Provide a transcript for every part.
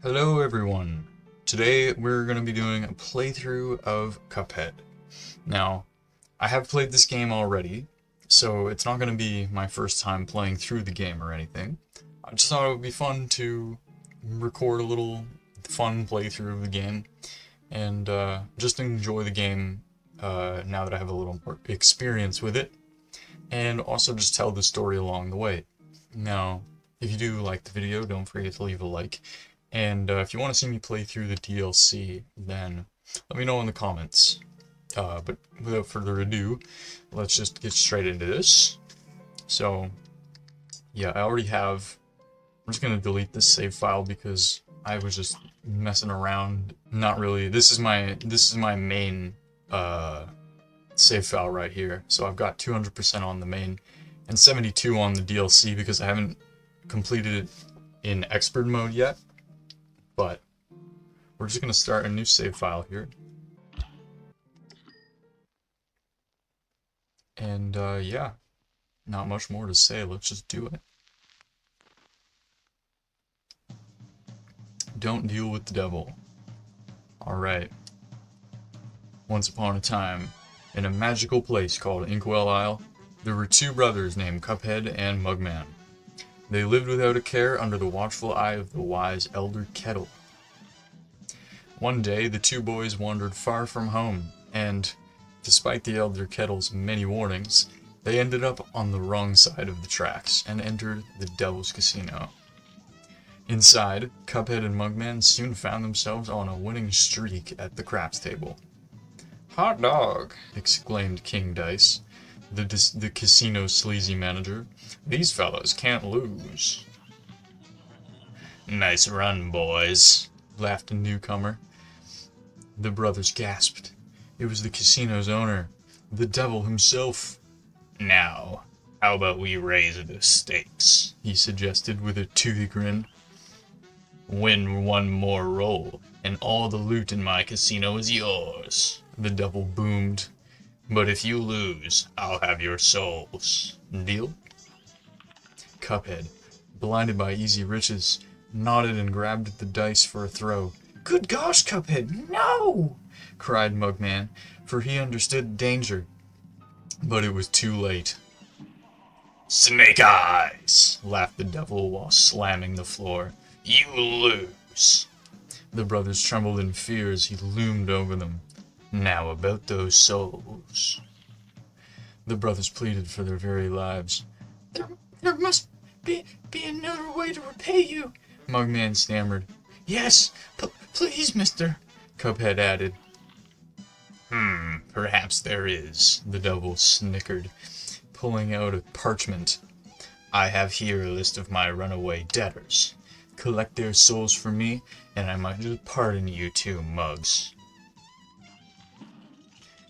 Hello everyone! Today we're going to be doing a playthrough of Cuphead. Now, I have played this game already, so it's not going to be my first time playing through the game or anything. I just thought it would be fun to record a little fun playthrough of the game, and just enjoy the game now that I have a little more experience with it, and also just tell the story along the way. Now, if you do like the video, don't forget to leave a like. And if you want to see me play through the DLC, then let me know in the comments. But without further ado, let's just get straight into this. So, yeah, I already have... I'm just going to delete this save file because I was just messing around. Not really. This is my main save file right here. So I've got 200% on the main and 72 on the DLC because I haven't completed it in expert mode yet. But we're just going to start a new save file here. And yeah, not much more to say. Let's just do it. Don't deal with the devil. Alright. Once upon a time, in a magical place called Inkwell Isle, there were two brothers named Cuphead and Mugman. They lived without a care under the watchful eye of the wise Elder Kettle. One day, the two boys wandered far from home, and, despite the Elder Kettle's many warnings, they ended up on the wrong side of the tracks and entered the Devil's Casino. Inside, Cuphead and Mugman soon found themselves on a winning streak at the craps table. "Hot dog!" exclaimed King Dice, the casino's sleazy manager. "These fellows can't lose." "Nice run, boys," laughed a newcomer. The brothers gasped. It was the casino's owner, the devil himself. "Now, how about we raise the stakes?" he suggested with a toothy grin. "Win one more roll, and all the loot in my casino is yours," the devil boomed. "But if you lose, I'll have your souls. Deal?" Cuphead, blinded by easy riches, nodded and grabbed at the dice for a throw. "Good gosh, Cuphead, no!" cried Mugman, for he understood danger. But it was too late. "Snake eyes!" laughed the devil while slamming the floor. "You lose!" The brothers trembled in fear as he loomed over them. "Now about those souls." The brothers pleaded for their very lives. There must be another way to repay you," Mugman stammered. "Yes, please, mister," Cuphead added. Perhaps there is," the devil snickered, pulling out a parchment. "I have here a list of my runaway debtors. Collect their souls for me, and I might just pardon you too, mugs."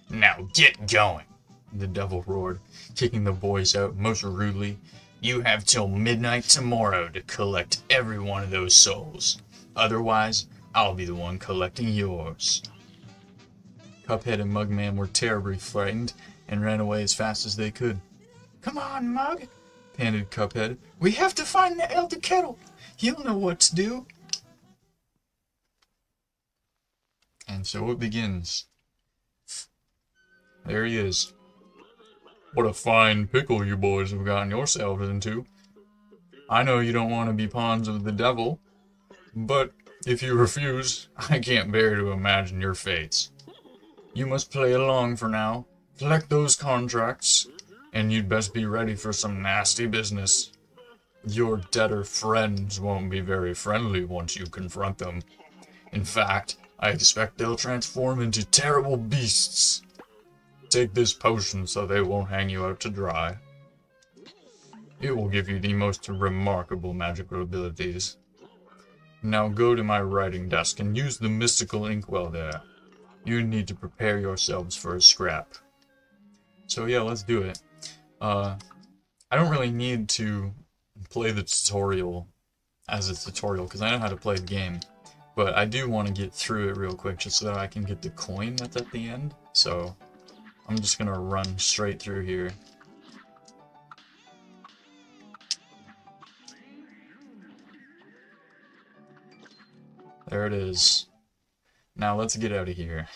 "Now get going," the devil roared, kicking the boys out most rudely. "You have till midnight tomorrow to collect every one of those souls. Otherwise, I'll be the one collecting yours." Cuphead and Mugman were terribly frightened and ran away as fast as they could. "Come on, Mug," panted Cuphead. "We have to find the Elder Kettle. He'll know what to do." And so it begins. There he is. "What a fine pickle you boys have gotten yourselves into. I know you don't want to be pawns of the devil, but if you refuse, I can't bear to imagine your fates. You must play along for now, collect those contracts, and you'd best be ready for some nasty business. Your debtor friends won't be very friendly once you confront them. In fact, I expect they'll transform into terrible beasts. Take this potion so they won't hang you out to dry. It will give you the most remarkable magical abilities. Now go to my writing desk and use the mystical inkwell there. You need to prepare yourselves for a scrap." So yeah, let's do it. I don't really need to play the tutorial as a tutorial because I know how to play the game. But I do want to get through it real quick just so that I can get the coin that's at the end. So I'm just going to run straight through here. There it is. Now let's get out of here.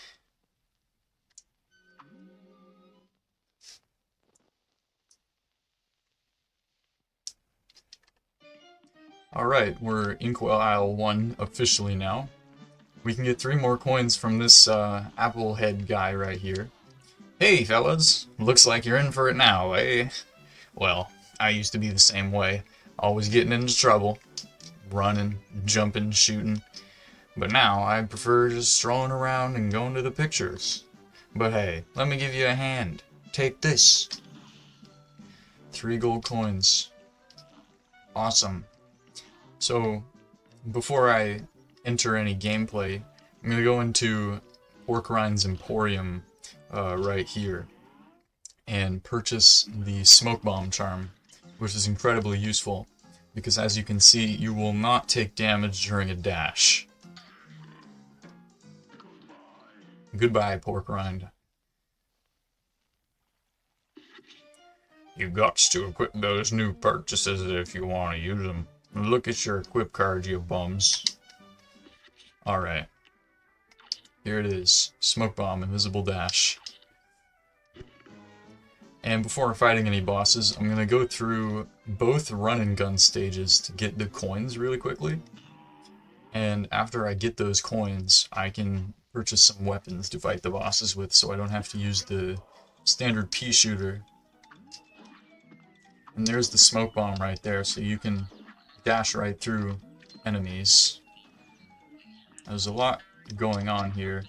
Alright, we're Inkwell Isle I officially now. We can get 3 more coins from this apple head guy right here. Hey fellas, looks like you're in for it now, eh? Well, I used to be the same way, always getting into trouble. Running, jumping, shooting. But now I prefer just strolling around and going to the pictures. But hey, let me give you a hand. Take this. 3 gold coins. Awesome. So, before I enter any gameplay, I'm going to go into Porkrind's Emporium right here and purchase the Smoke Bomb Charm, which is incredibly useful because as you can see, you will not take damage during a dash. Goodbye, Porkrind. You got to equip those new purchases if you want to use them. Look at your equip card, you bums. Alright. Here it is. Smoke Bomb, Invisible Dash. And before fighting any bosses, I'm going to go through both run and gun stages to get the coins really quickly. And after I get those coins, I can purchase some weapons to fight the bosses with so I don't have to use the standard pea shooter. And there's the smoke bomb right there, so you can dash right through enemies. There's a lot going on here.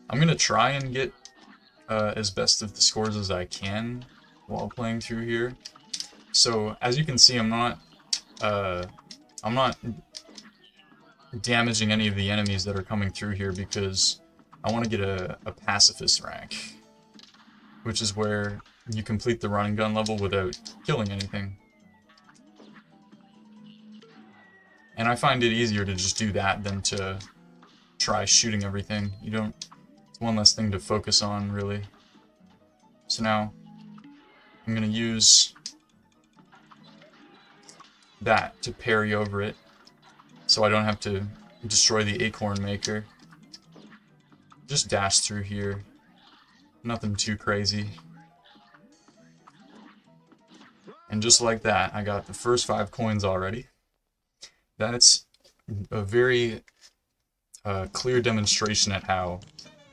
I'm going to try and get as best of the scores as I can while playing through here. So as you can see, I'm not damaging any of the enemies that are coming through here because I want to get a pacifist rank, which is where you complete the run and gun level without killing anything. And I find it easier to just do that than to try shooting everything. It's one less thing to focus on, really. So now, I'm going to use that to parry over it, so I don't have to destroy the acorn maker. Just dash through here. Nothing too crazy. And just like that, I got the first 5 coins already. That's a very clear demonstration at how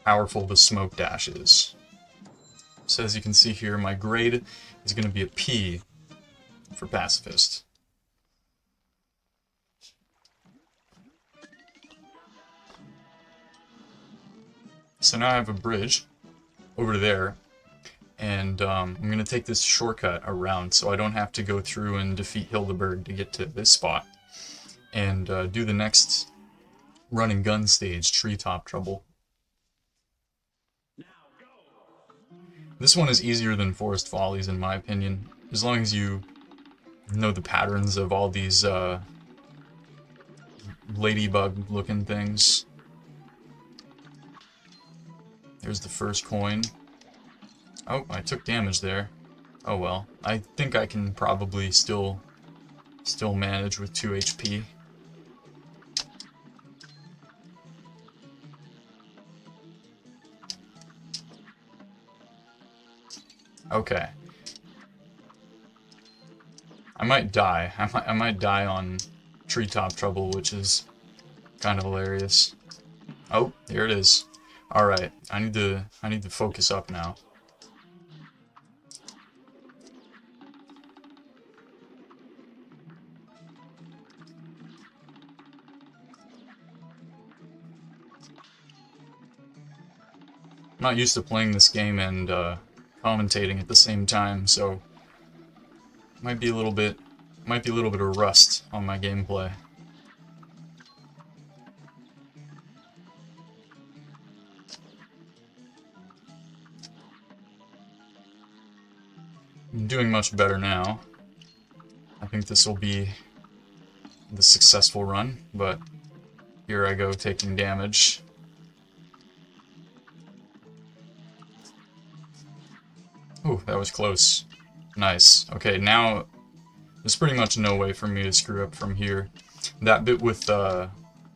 powerful the smoke dash is. So as you can see here, my grade is going to be a P for pacifist. So now I have a bridge over there, and I'm going to take this shortcut around so I don't have to go through and defeat Hilda Berg to get to this spot. And do the next run and gun stage, Treetop Trouble. This one is easier than Forest Follies in my opinion, as long as you know the patterns of all these ladybug looking things. There's the first coin. Oh, I took damage there. Oh well, I think I can probably still manage with 2 HP. Okay. I might die. I might die on Treetop Trouble, which is kind of hilarious. Oh, here it is. All right, I need to focus up now. I'm not used to playing this game and commentating at the same time, so might be a little bit of rust on my gameplay. I'm doing much better now. I think this will be the successful run, but here I go taking damage. Ooh, that was close. Nice. Okay, now there's pretty much no way for me to screw up from here. That bit with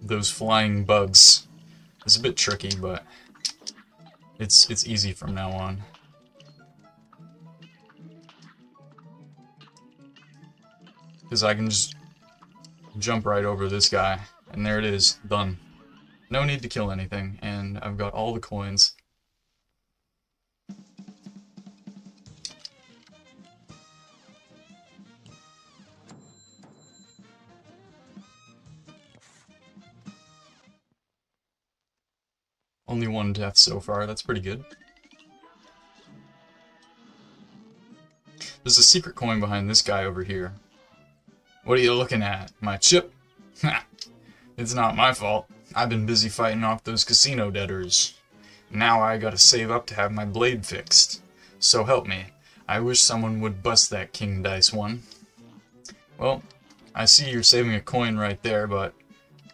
those flying bugs is a bit tricky, but it's easy from now on. Because I can just jump right over this guy, and there it is, done. No need to kill anything, and I've got all the coins. Only one death so far, that's pretty good. There's a secret coin behind this guy over here. What are you looking at? My chip? Ha! It's not my fault. I've been busy fighting off those casino debtors. Now I gotta save up to have my blade fixed. So help me. I wish someone would bust that King Dice one. Well, I see you're saving a coin right there, but,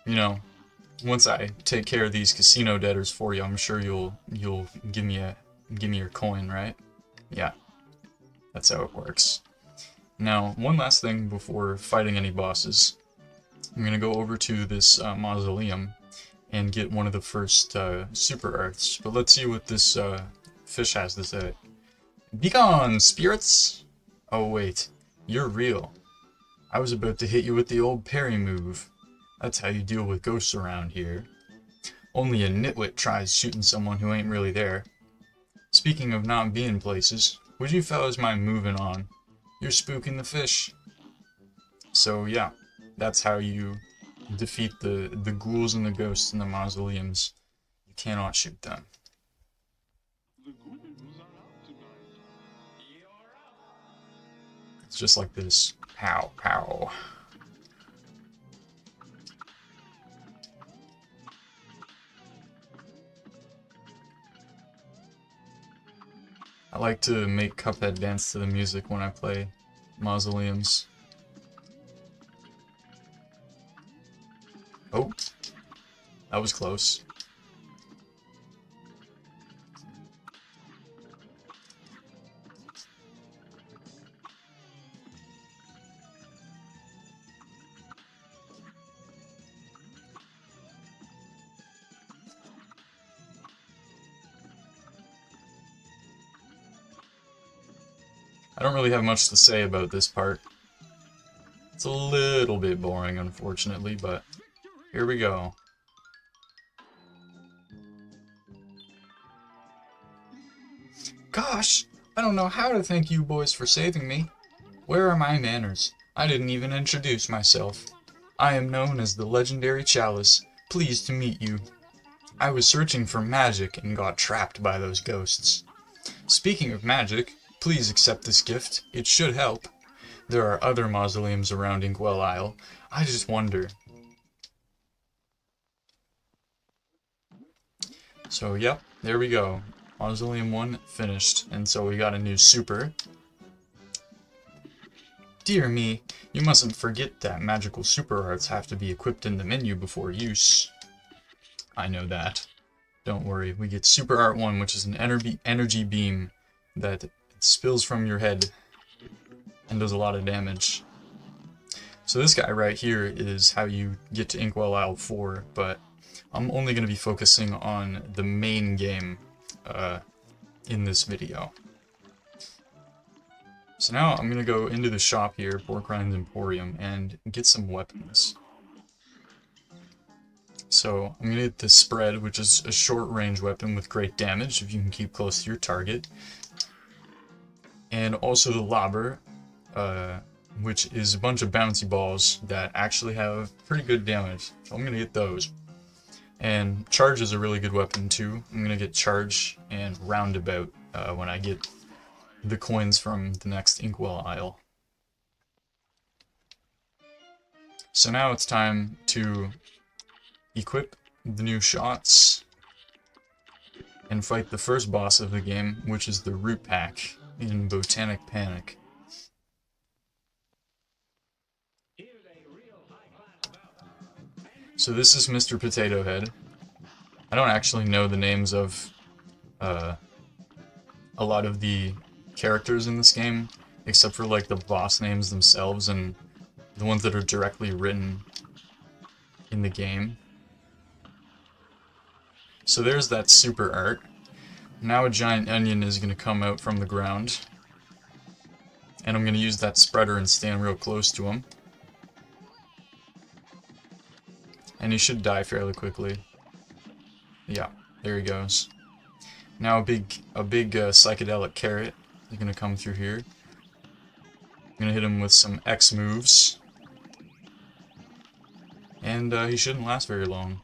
you know, once I take care of these casino debtors for you, I'm sure you'll give me your coin, right? Yeah. That's how it works. Now, one last thing before fighting any bosses. I'm going to go over to this mausoleum and get one of the first super earths. But let's see what this fish has to say. Begone, spirits! Oh wait, you're real. I was about to hit you with the old parry move. That's how you deal with ghosts around here. Only a nitwit tries shooting someone who ain't really there. Speaking of not being places, would you fellas mind moving on? You're spooking the fish. So yeah, that's how you defeat the ghouls and the ghosts in the mausoleums. You cannot shoot them. It's just like this. Pow, pow. I like to make Cuphead dance to the music when I play Mausoleums. Oh, that was close. I don't really have much to say about this part. It's a little bit boring, unfortunately, but here we go. Gosh, I don't know how to thank you boys for saving me. Where are my manners? I didn't even introduce myself. I am known as the legendary Chalice. Pleased to meet you. I was searching for magic and got trapped by those ghosts. Speaking of magic, please accept this gift. It should help. There are other mausoleums around Inkwell Isle. I just wonder. So, yep, there we go. Mausoleum 1 finished, and so we got a new super. Dear me, you mustn't forget that magical super arts have to be equipped in the menu before use. I know that. Don't worry, we get Super Art 1, which is an energy beam that spills from your head and does a lot of damage. So this guy right here is how you get to Inkwell Isle IV, but I'm only going to be focusing on the main game in this video. So now I'm going to go into the shop here, Porkrind's Emporium, and get some weapons. So I'm going to get the Spread, which is a short-range weapon with great damage if you can keep close to your target. And also the Lobber, which is a bunch of bouncy balls that actually have pretty good damage. So I'm going to get those. And Charge is a really good weapon too. I'm going to get Charge and Roundabout when I get the coins from the next Inkwell Isle. So now it's time to equip the new shots and fight the first boss of the game, which is the Root Pack in Botanic Panic. So this is Mr. Potato Head. I don't actually know the names of a lot of the characters in this game, except for like the boss names themselves and the ones that are directly written in the game. So there's that super art. Now a giant onion is going to come out from the ground. And I'm going to use that spreader and stand real close to him. And he should die fairly quickly. Yeah, there he goes. Now a big psychedelic carrot is going to come through here. I'm going to hit him with some X moves. And he shouldn't last very long.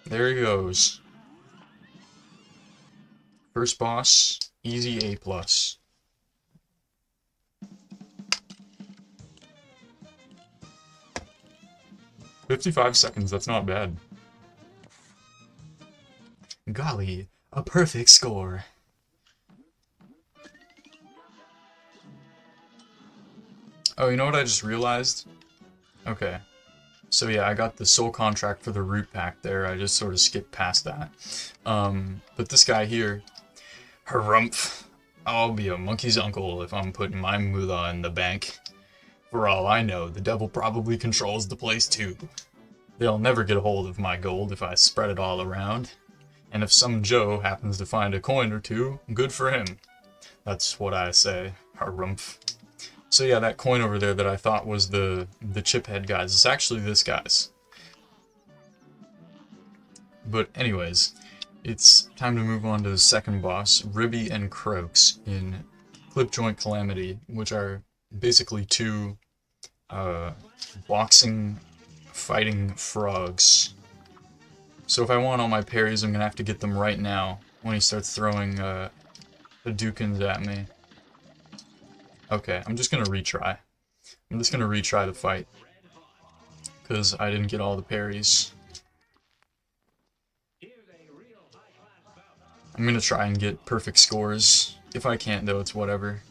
There he goes. First boss, easy A+. 55 seconds, that's not bad. Golly, a perfect score. Oh, you know what I just realized? Okay. So yeah, I got the soul contract for the root pack there. I just sort of skipped past that. But this guy here, harumph. I'll be a monkey's uncle if I'm putting my moolah in the bank. For all I know, the devil probably controls the place too. They'll never get a hold of my gold if I spread it all around. And if some Joe happens to find a coin or two, good for him. That's what I say, harumph. So yeah, that coin over there that I thought was the chiphead guy's, it's actually this guy's. But anyways, it's time to move on to the second boss, Ribby and Croaks in Clip Joint Calamity, which are basically two boxing, fighting frogs. So if I want all my parries, I'm gonna have to get them right now when he starts throwing Hadoukens at me. Okay, I'm just gonna retry. I'm just gonna retry the fight because I didn't get all the parries. I'm gonna try and get perfect scores. If I can't, though, it's whatever.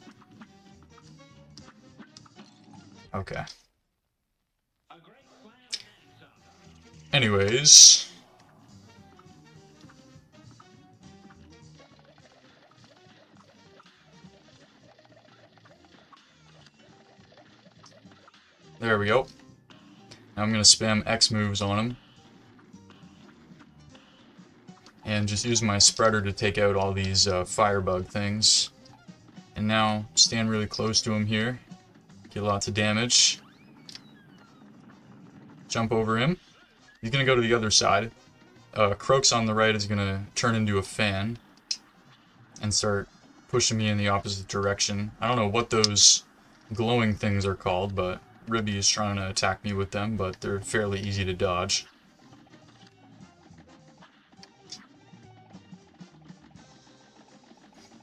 Okay. Anyways. There we go. Now I'm gonna spam X moves on him. And just use my spreader to take out all these firebug things. And now stand really close to him here. Get lots of damage. Jump over him. He's gonna go to the other side. Croaks on the right is gonna turn into a fan and start pushing me in the opposite direction. I don't know what those glowing things are called, but Ribby is trying to attack me with them, but they're fairly easy to dodge.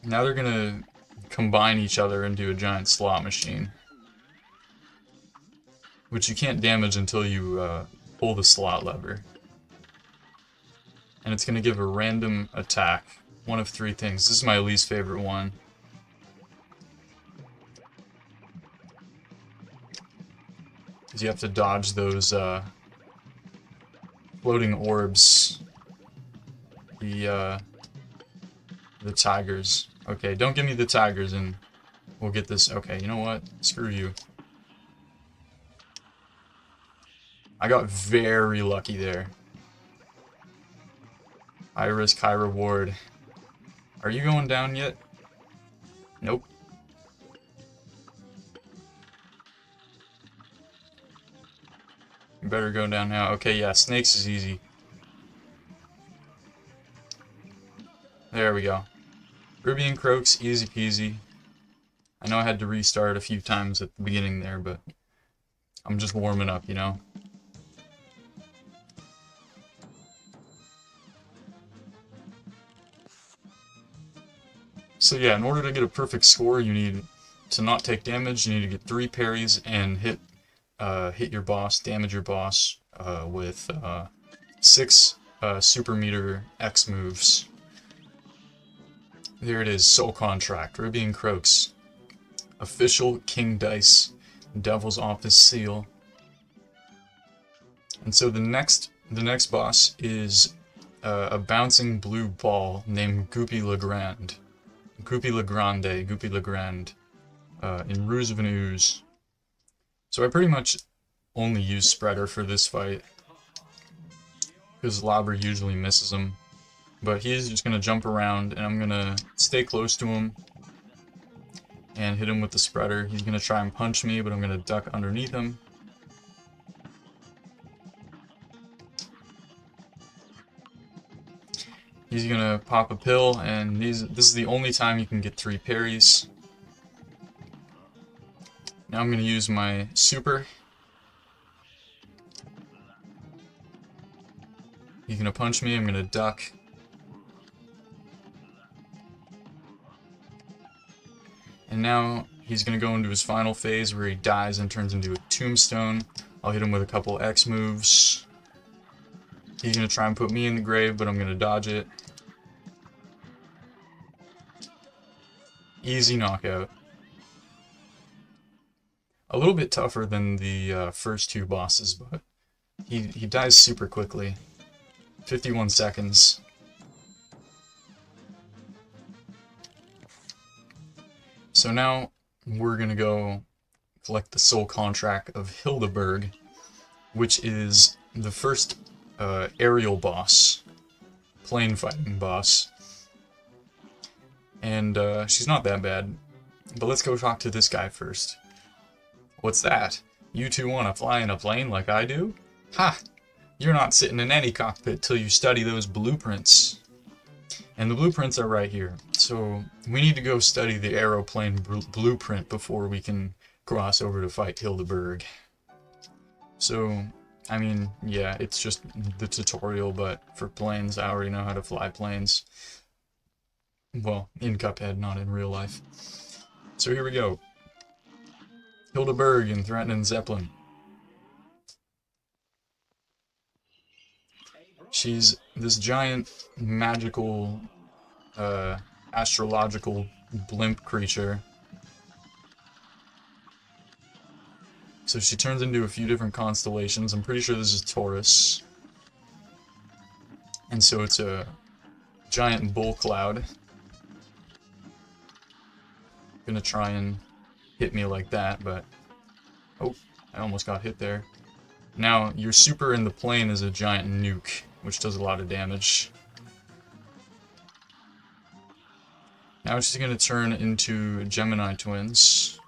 Now they're gonna combine each other into a giant slot machine, which you can't damage until you pull the slot lever. And it's gonna give a random attack, one of three things. This is my least favorite one. Because you have to dodge those floating orbs. The tigers. Okay, don't give me the tigers and we'll get this. Okay, you know what? Screw you. I got very lucky there. High risk, high reward. Are you going down yet? Nope. You better go down now. Okay, yeah, snakes is easy. There we go. Ribby and Croaks, easy peasy. I know I had to restart a few times at the beginning there, but I'm just warming up, you know? So yeah, in order to get a perfect score, you need to not take damage, you need to get 3 parries and hit your boss, damage your boss with 6 super meter X moves. There it is, Soul Contract, Ribby and Croaks. Official King Dice, Devil's Office Seal. And so the next boss is a bouncing blue ball named Goopy Le Grande. Goopy Le Grande, Goopy Le Grande, in Ruse of an Ooze. So I pretty much only use Spreader for this fight, because Lobber usually misses him. But he's just going to jump around, and I'm going to stay close to him and hit him with the Spreader. He's going to try and punch me, but I'm going to duck underneath him. He's going to pop a pill, and this is the only time you can get 3 parries. Now I'm going to use my super. He's going to punch me, I'm going to duck. And now he's going to go into his final phase where he dies and turns into a tombstone. I'll hit him with a couple X moves. He's going to try and put me in the grave, but I'm going to dodge it. Easy knockout. A little bit tougher than the first 2 bosses, but he dies super quickly. 51 seconds. So now we're going to go collect the soul contract of Hilda Berg, which is the first aerial boss, plane fighting boss. And she's not that bad. But let's go talk to this guy first. What's that? You two want to fly in a plane like I do? Ha! You're not sitting in any cockpit till you study those blueprints. And the blueprints are right here. So we need to go study the aeroplane blueprint before we can cross over to fight Hilda Berg. So, I mean, yeah, it's just the tutorial, but for planes, I already know how to fly planes. Well, in Cuphead, not in real life. So here we go. Hilda Berg and Threatening Zeppelin. She's this giant, magical, astrological blimp creature. So she turns into a few different constellations. I'm pretty sure this is Taurus. And so it's a giant bull cloud. Gonna try and hit me like that, but oh, I almost got hit there. Now, your super in the plane is a giant nuke, which does a lot of damage. Now she's gonna turn into Gemini twins,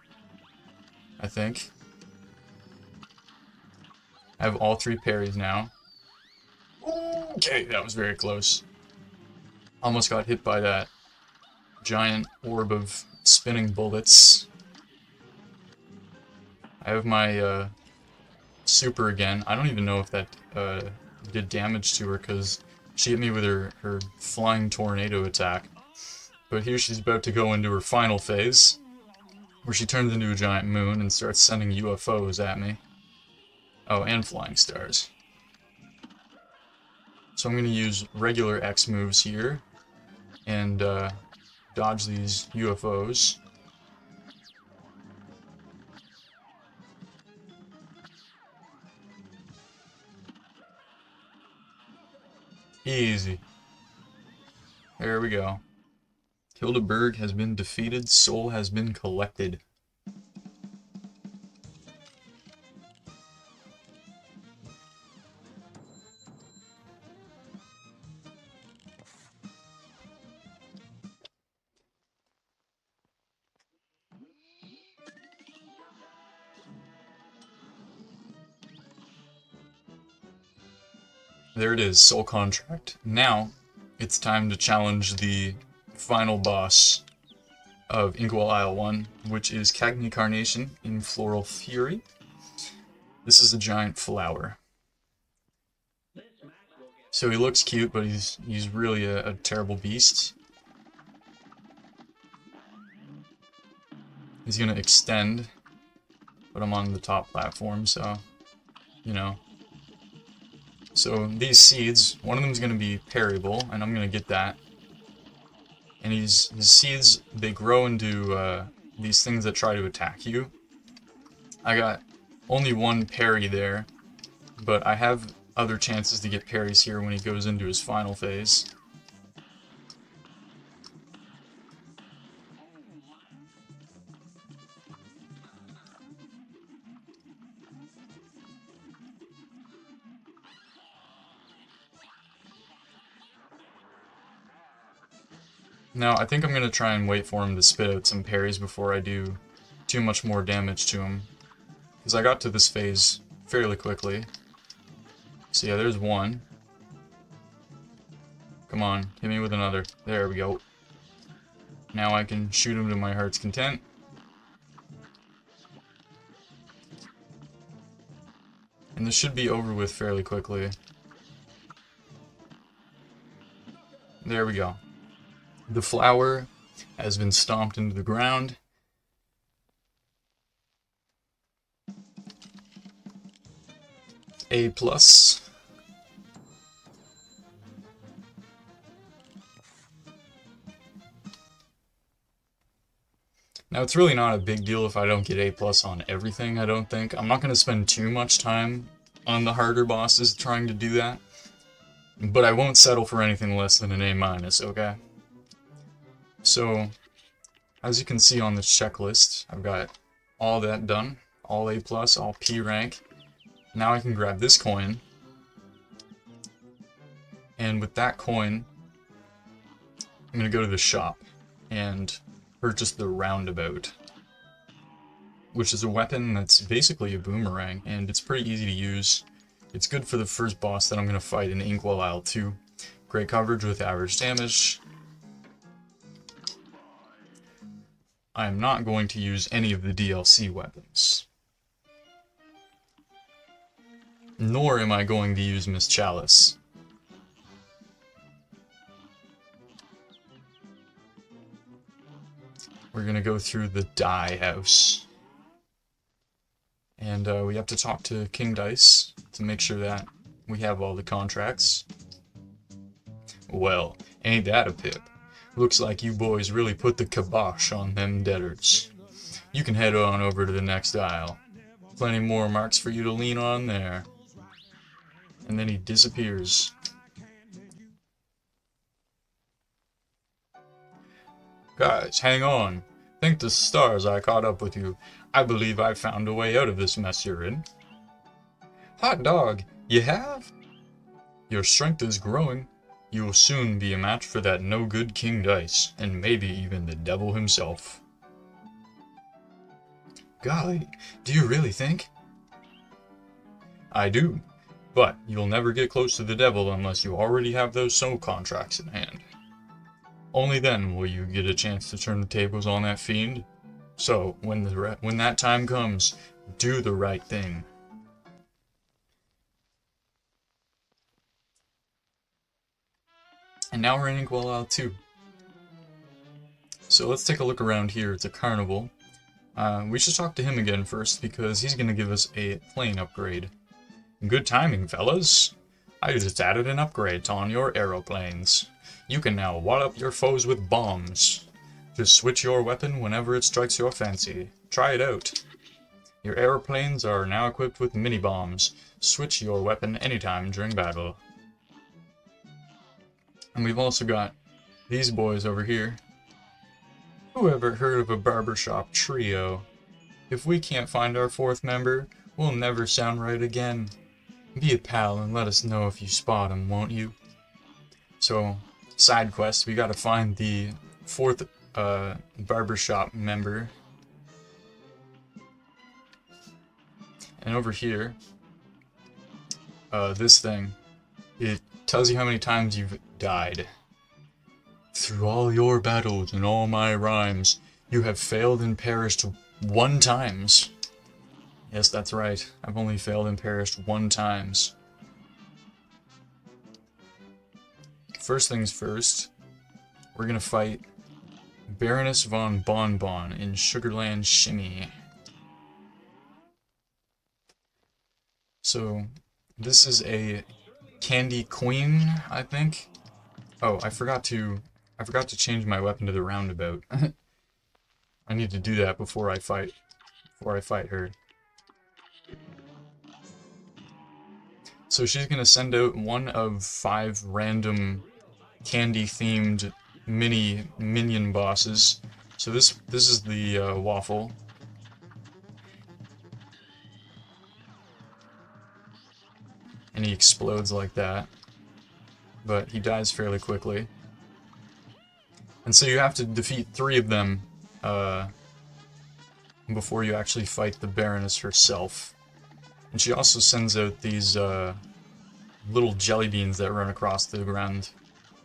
I think. I have all 3 parries now. Okay, that was very close. Almost got hit by that giant orb of spinning bullets. I have my super again. I don't even know if that did damage to her because she hit me with her flying tornado attack. But here she's about to go into her final phase, where she turns into a giant moon and starts sending UFOs at me. Oh, and flying stars. So I'm going to use regular X moves here and dodge these UFOs. Easy. There we go. Hilda Berg has been defeated, soul has been collected. There it is, soul contract. Now, it's time to challenge the final boss of Inkwell Isle I, which is Cagney Carnation in Floral Fury. This is a giant flower. So he looks cute, but he's really a terrible beast. He's gonna extend, but I'm on the top platform, so, you know. So these seeds, one of them is gonna be parryable, and I'm gonna get that. And his seeds, they grow into these things that try to attack you. I got only 1 parry there, but I have other chances to get parries here when he goes into his final phase. Now, I think I'm going to try and wait for him to spit out some parries before I do too much more damage to him. Because I got to this phase fairly quickly. So yeah, there's one. Come on, hit me with another. There we go. Now I can shoot him to my heart's content. And this should be over with fairly quickly. There we go. The flower has been stomped into the ground. A+. Now, it's really not a big deal if I don't get A+ on everything, I don't think. I'm not going to spend too much time on the harder bosses trying to do that. But I won't settle for anything less than an A-, okay? So, as you can see on this checklist, I've got all that done. All A+, all P rank. Now I can grab this coin. And with that coin, I'm going to go to the shop and purchase the roundabout, which is a weapon that's basically a boomerang, and it's pretty easy to use. It's good for the first boss that I'm going to fight in Inkwell Isle II. Great coverage with average damage. I am not going to use any of the DLC weapons. Nor am I going to use Miss Chalice. We're going to go through the die house. And we have to talk to King Dice to make sure that we have all the contracts. Well, ain't that a pip? Looks like you boys really put the kibosh on them debtors. You can head on over to the next aisle. Plenty more marks for you to lean on there. And then he disappears. Guys, hang on. Thank the stars I caught up with you. I believe I found a way out of this mess you're in. Hot dog, you have? Your strength is growing. You will soon be a match for that no-good King Dice, and maybe even the devil himself. Golly, do you really think? I do, but you'll never get close to the devil unless you already have those soul contracts in hand. Only then will you get a chance to turn the tables on that fiend. So, when that time comes, do the right thing. And now we're in Inkwell Isle II. So let's take a look around here at the carnival. We should talk to him again first, because he's going to give us a plane upgrade. Good timing, fellas. I just added an upgrade on your aeroplanes. You can now wad up your foes with bombs. Just switch your weapon whenever it strikes your fancy. Try it out. Your aeroplanes are now equipped with mini-bombs. Switch your weapon anytime during battle. And we've also got these boys over here. Who ever heard of a barbershop trio? If we can't find our fourth member, we'll never sound right again. Be a pal and let us know if you spot him, won't you? So, side quest, we gotta find the fourth barbershop member. And over here, this thing, it tells you how many times you've died. Through all your battles and all my rhymes, you have failed and perished 1 times. Yes, that's right. I've only failed and perished 1 times. First things first, we're gonna fight Baroness Von Bon Bon in Sugarland Shimmy. So, this is a Candy Queen, I think. Oh, I forgot to change my weapon to the roundabout. I need to do that before I fight her. So she's gonna send out one of 5 random candy-themed mini minion bosses. So this is the waffle. And he explodes like that. But he dies fairly quickly. And so you have to defeat 3 of them before you actually fight the Baroness herself. And she also sends out these little jelly beans that run across the ground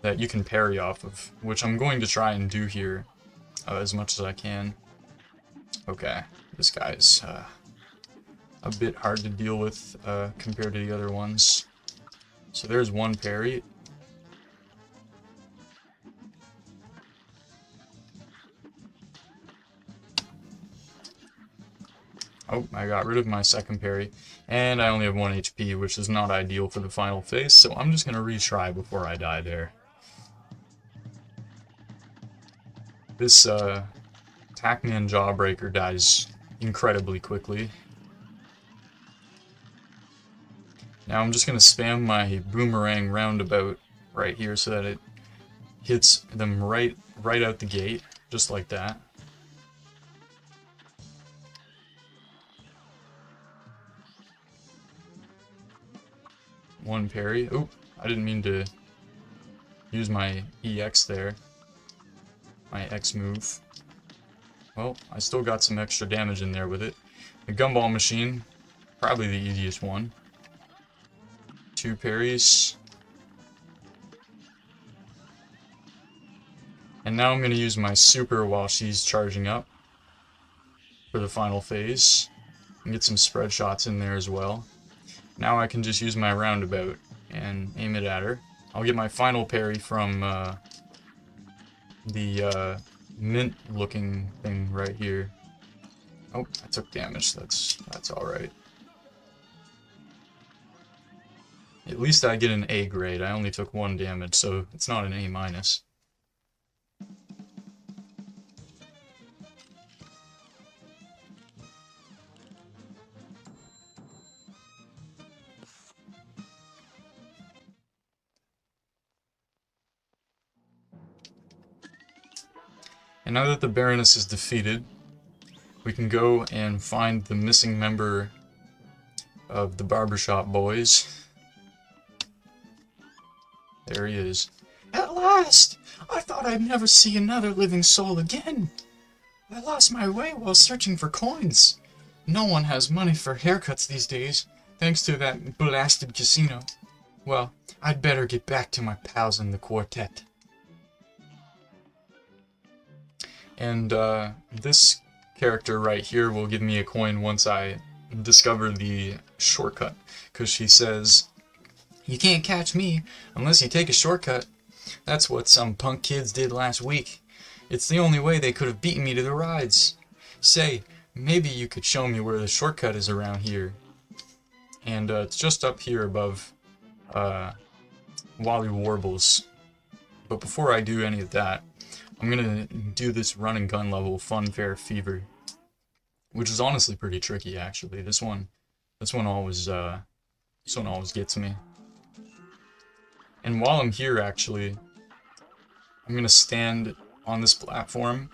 that you can parry off of, which I'm going to try and do here as much as I can. Okay, this guy's a bit hard to deal with compared to the other ones. So there's one parry. Oh, I got rid of my second parry, and I only have 1 HP, which is not ideal for the final phase, so I'm just going to retry before I die there. This Tackman Jawbreaker dies incredibly quickly. Now I'm just going to spam my boomerang roundabout right here so that it hits them right out the gate, just like that. One parry. Oop, I didn't mean to use my EX there. My X move. Well, I still got some extra damage in there with it. The gumball machine, probably the easiest one. 2 parries. And now I'm going to use my super while she's charging up for the final phase. And get some spread shots in there as well. Now I can just use my roundabout and aim it at her. I'll get my final parry from the mint-looking thing right here. Oh, I took damage. That's alright. At least I get an A grade. I only took 1 damage, so it's not an A minus. And now that the Baroness is defeated, we can go and find the missing member of the Barbershop Boys. There he is. At last! I thought I'd never see another living soul again. I lost my way while searching for coins. No one has money for haircuts these days, thanks to that blasted casino. Well, I'd better get back to my pals in the quartet. And this character right here will give me a coin once I discover the shortcut, because she says, "You can't catch me unless you take a shortcut. That's what some punk kids did last week. It's the only way they could have beaten me to the rides. Say, maybe you could show me where the shortcut is around here." And it's just up here above Wally Warbles. But before I do any of that, I'm gonna do this run and gun level, Funfair Fever, which is honestly pretty tricky actually. This one always gets me. And while I'm here actually, I'm gonna stand on this platform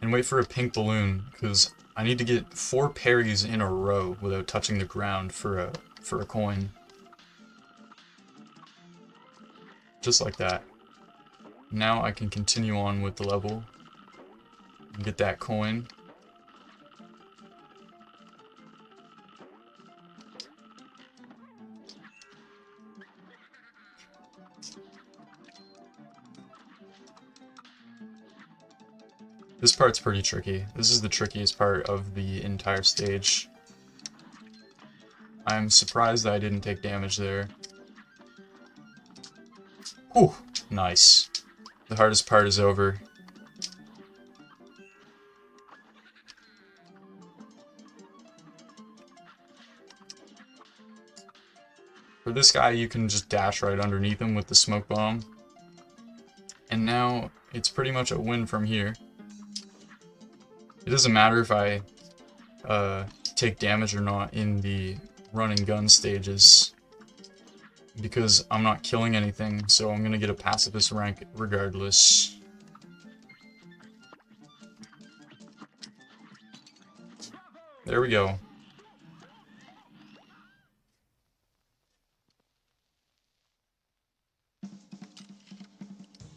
and wait for a pink balloon, because I need to get 4 parries in a row without touching the ground for a coin. Just like that. Now I can continue on with the level and get that coin. This part's pretty tricky. This is the trickiest part of the entire stage. I'm surprised that I didn't take damage there. Whew, nice. The hardest part is over. For this guy, you can just dash right underneath him with the smoke bomb. And now, it's pretty much a win from here. It doesn't matter if I take damage or not in the run and gun stages, because I'm not killing anything, so I'm gonna get a pacifist rank regardless. There we go.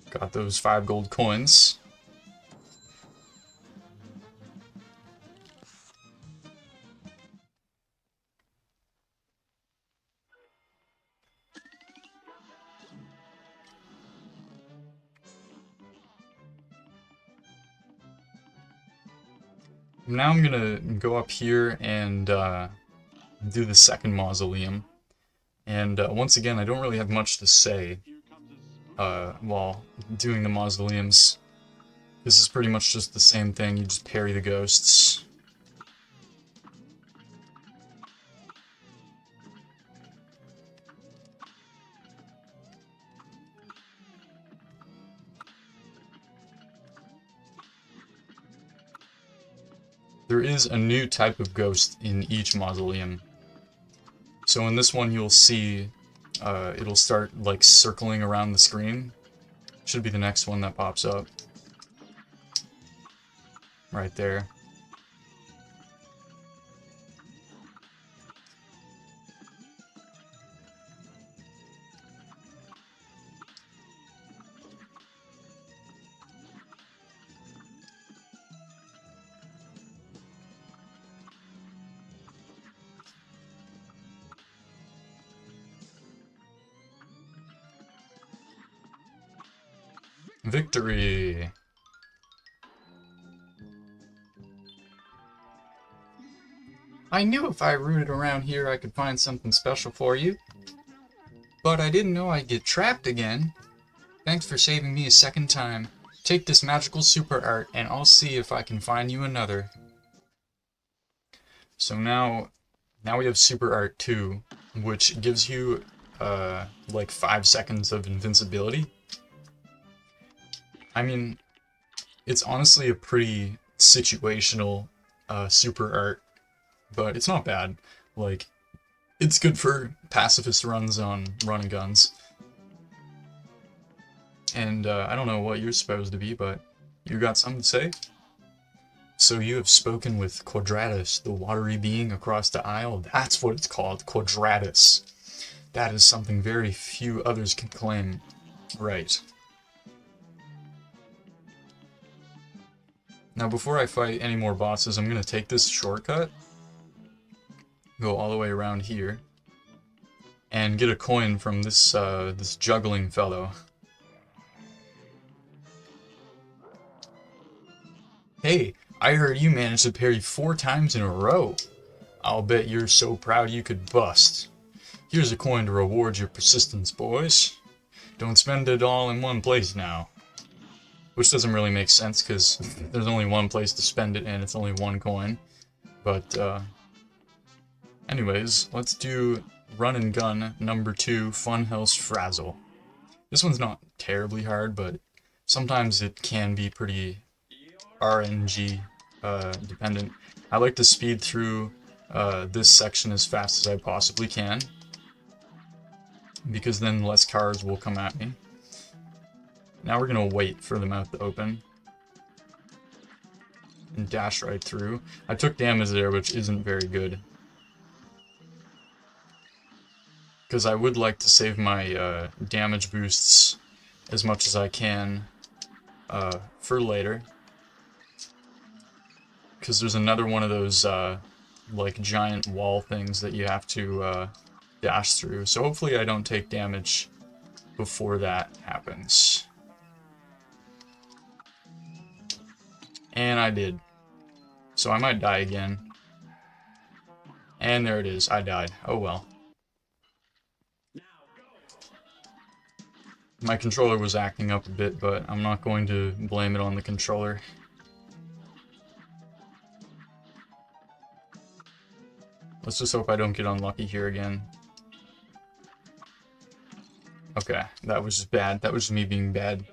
Got those 5 gold coins. Now I'm gonna go up here and do the second mausoleum. And once again, I don't really have much to say while doing the mausoleums. This is pretty much just the same thing, you just parry the ghosts. There is a new type of ghost in each mausoleum. So in this one you'll see it'll start like circling around the screen. Should be the next one that pops up. Right there. Victory! I knew if I rooted around here I could find something special for you. But I didn't know I'd get trapped again. Thanks for saving me a second time. Take this magical super art and I'll see if I can find you another. So now we have Super Art 2, which gives you like 5 seconds of invincibility. I mean, it's honestly a pretty situational super art, but it's not bad. Like, it's good for pacifist runs on run and guns. And I don't know what you're supposed to be, but you got something to say? So you have spoken with Quadratus, the watery being across the isle? That's what it's called, Quadratus. That is something very few others can claim. Right. Now before I fight any more bosses, I'm going to take this shortcut, go all the way around here, and get a coin from this this juggling fellow. Hey, I heard you managed to parry 4 times in a row. I'll bet you're so proud you could bust. Here's a coin to reward your persistence, boys. Don't spend it all in one place now. Which doesn't really make sense, because there's only one place to spend it and it's only 1 coin. But, anyways, let's do Run and Gun number 2, Funhouse Frazzle. This one's not terribly hard, but sometimes it can be pretty RNG dependent. I like to speed through this section as fast as I possibly can, because then less cars will come at me. Now we're gonna wait for the mouth to open and dash right through. I took damage there, which isn't very good, because I would like to save my damage boosts as much as I can for later. Because there's another one of those like giant wall things that you have to dash through. So hopefully I don't take damage before that happens. And I did. So I might die again. And there it is, I died. Oh well. My controller was acting up a bit, but I'm not going to blame it on the controller. Let's just hope I don't get unlucky here again. Okay, that was just bad. That was just me being bad.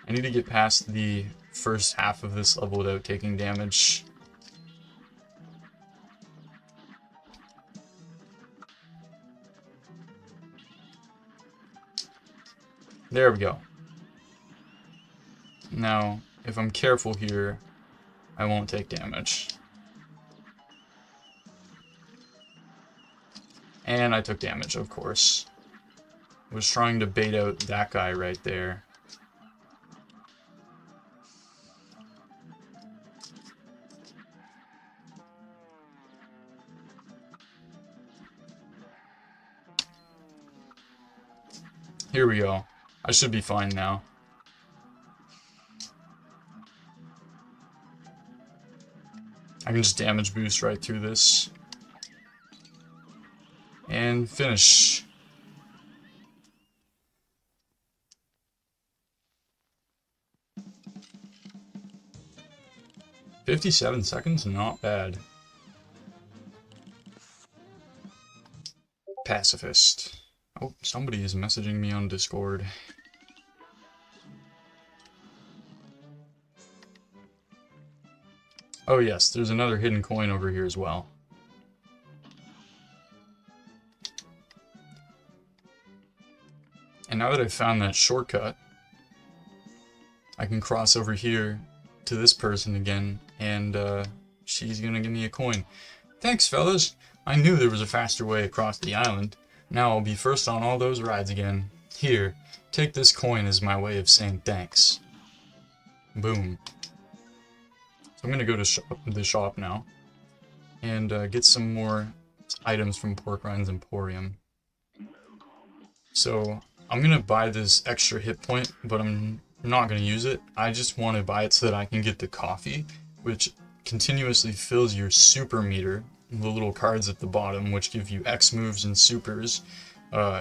I need to get past the first half of this level without taking damage. There we go. Now, if I'm careful here, I won't take damage. And I took damage, of course. Was trying to bait out that guy right there. Here we go. I should be fine now. I can just damage boost right through this. And finish. $57 seconds, not bad. Pacifist. Oh, somebody is messaging me on Discord. Oh yes, there's another hidden coin over here as well. And now that I've found that shortcut, I can cross over here to this person again, and she's gonna give me a coin. Thanks, fellas! I knew there was a faster way across the island. Now I'll be first on all those rides again. Here, take this coin as my way of saying thanks. Boom. So I'm gonna go to the shop now, and get some more items from Porkrind's Emporium. So I'm gonna buy this extra hit point, but I'm not gonna use it. I just want to buy it so that I can get the coffee, which continuously fills your super meter, the little cards at the bottom, which give you X moves and supers,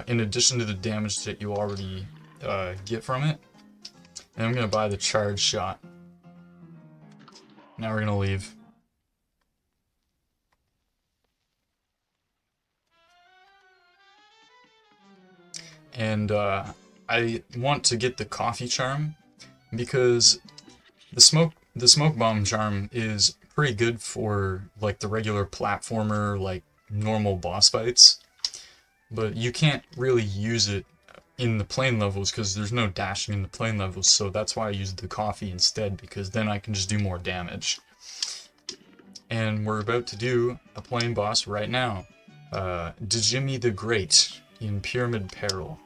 in addition to the damage that you already get from it. And I'm gonna buy the charge shot. Now we're gonna leave. And I want to get the coffee charm because the smoke bomb charm is pretty good for like the regular platformer, like normal boss fights, but you can't really use it in the plane levels because there's no dashing in the plane levels. So that's why I used the coffee instead, because then I can just do more damage. And we're about to do a plane boss right now, Djimmi The Great in Pyramid Peril,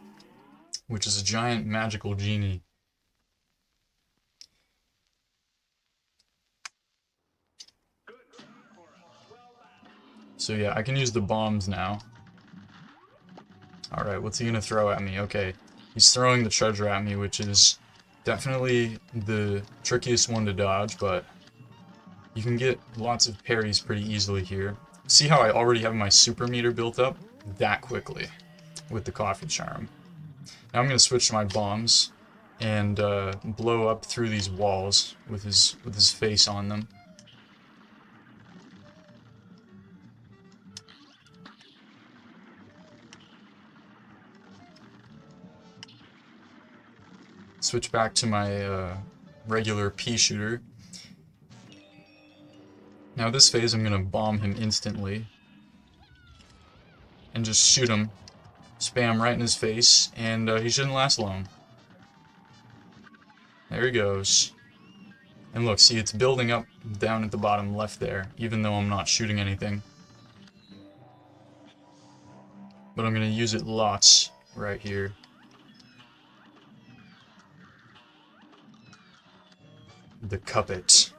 which is a giant magical genie. So yeah, I can use the bombs now. Alright, what's he gonna throw at me? Okay, he's throwing the treasure at me, which is definitely the trickiest one to dodge, but you can get lots of parries pretty easily here. See how I already have my super meter built up that quickly with the coffee charm. Now I'm gonna switch to my bombs and blow up through these walls with his face on them. Switch back to my regular pea shooter. Now this phase I'm gonna bomb him instantly and just shoot him, spam right in his face, and he shouldn't last long. There he goes. And look, see, it's building up down at the bottom left there, even though I'm not shooting anything. But I'm gonna use it lots right here. The Cuphead.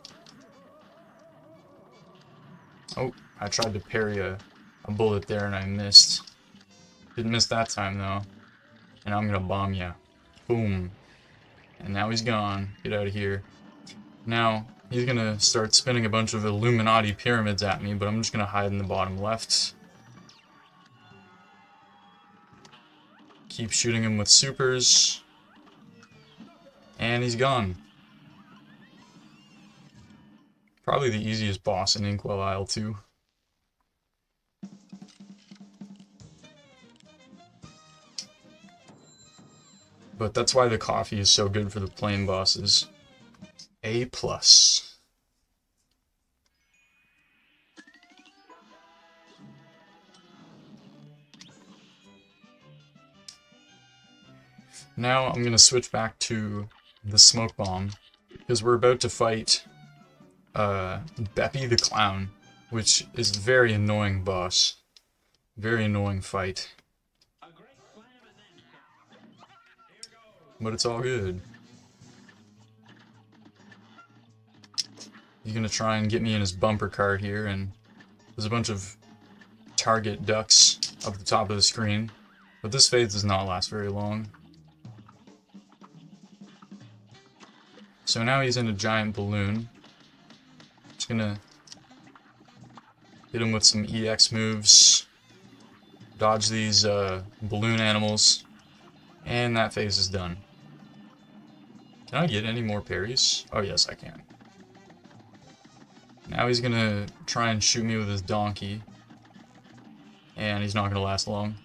Oh, I tried to parry a bullet there and I missed. Didn't miss that time though. And I'm gonna bomb ya. Boom. And now he's gone. Get out of here. Now, he's gonna start spinning a bunch of Illuminati pyramids at me, but I'm just gonna hide in the bottom left. Keep shooting him with supers. And he's gone. Probably the easiest boss in Inkwell Isle II. But that's why the coffee is so good for the plain bosses. A+. Now I'm going to switch back to the smoke bomb, because we're about to fight Beppi The Clown, which is a very annoying boss. Very annoying fight. But it's all good. He's gonna try and get me in his bumper car here, and there's a bunch of target ducks up the top of the screen. But this phase does not last very long. So now he's in a giant balloon. Just gonna Hit him with some EX moves. Dodge these balloon animals. And that phase is done. Can I get any more parries? Oh yes, I can. Now he's gonna try and shoot me with his donkey. And he's not gonna last long.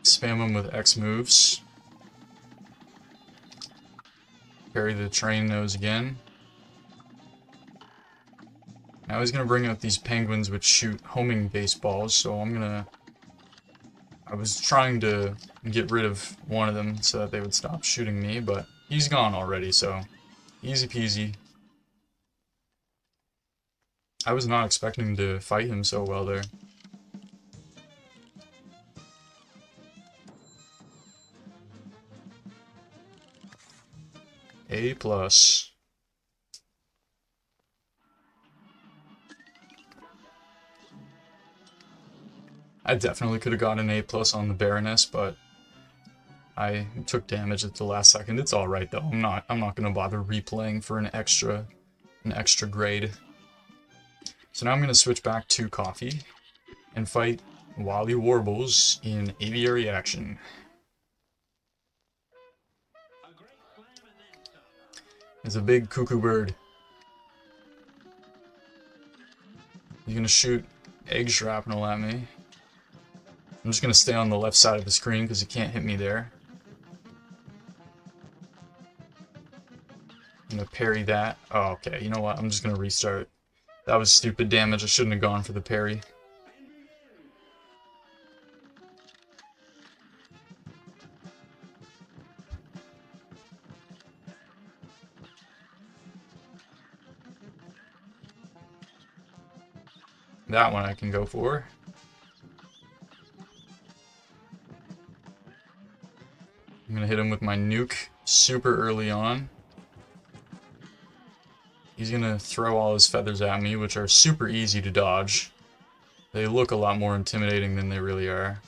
Spam him with X moves. Parry the train nose again. Now he's gonna bring out these penguins which shoot homing baseballs, so I was trying to get rid of one of them so that they would stop shooting me, but he's gone already, so easy peasy. I was not expecting to fight him so well there. A+. I definitely could have got an A+ on the Baroness, but I took damage at the last second. It's all right though. I'm not going to bother replaying for an extra grade. So now I'm going to switch back to Coffee and fight Wally Warbles in aviary action. It's a big cuckoo bird. He's gonna shoot egg shrapnel at me. I'm just gonna stay on the left side of the screen because he can't hit me there. I'm gonna parry that. Oh, okay, you know what? I'm just gonna restart. That was stupid damage. I shouldn't have gone for the parry. That one I can go for. I'm gonna hit him with my nuke super early on. He's gonna throw all his feathers at me, which are super easy to dodge. They look a lot more intimidating than they really are.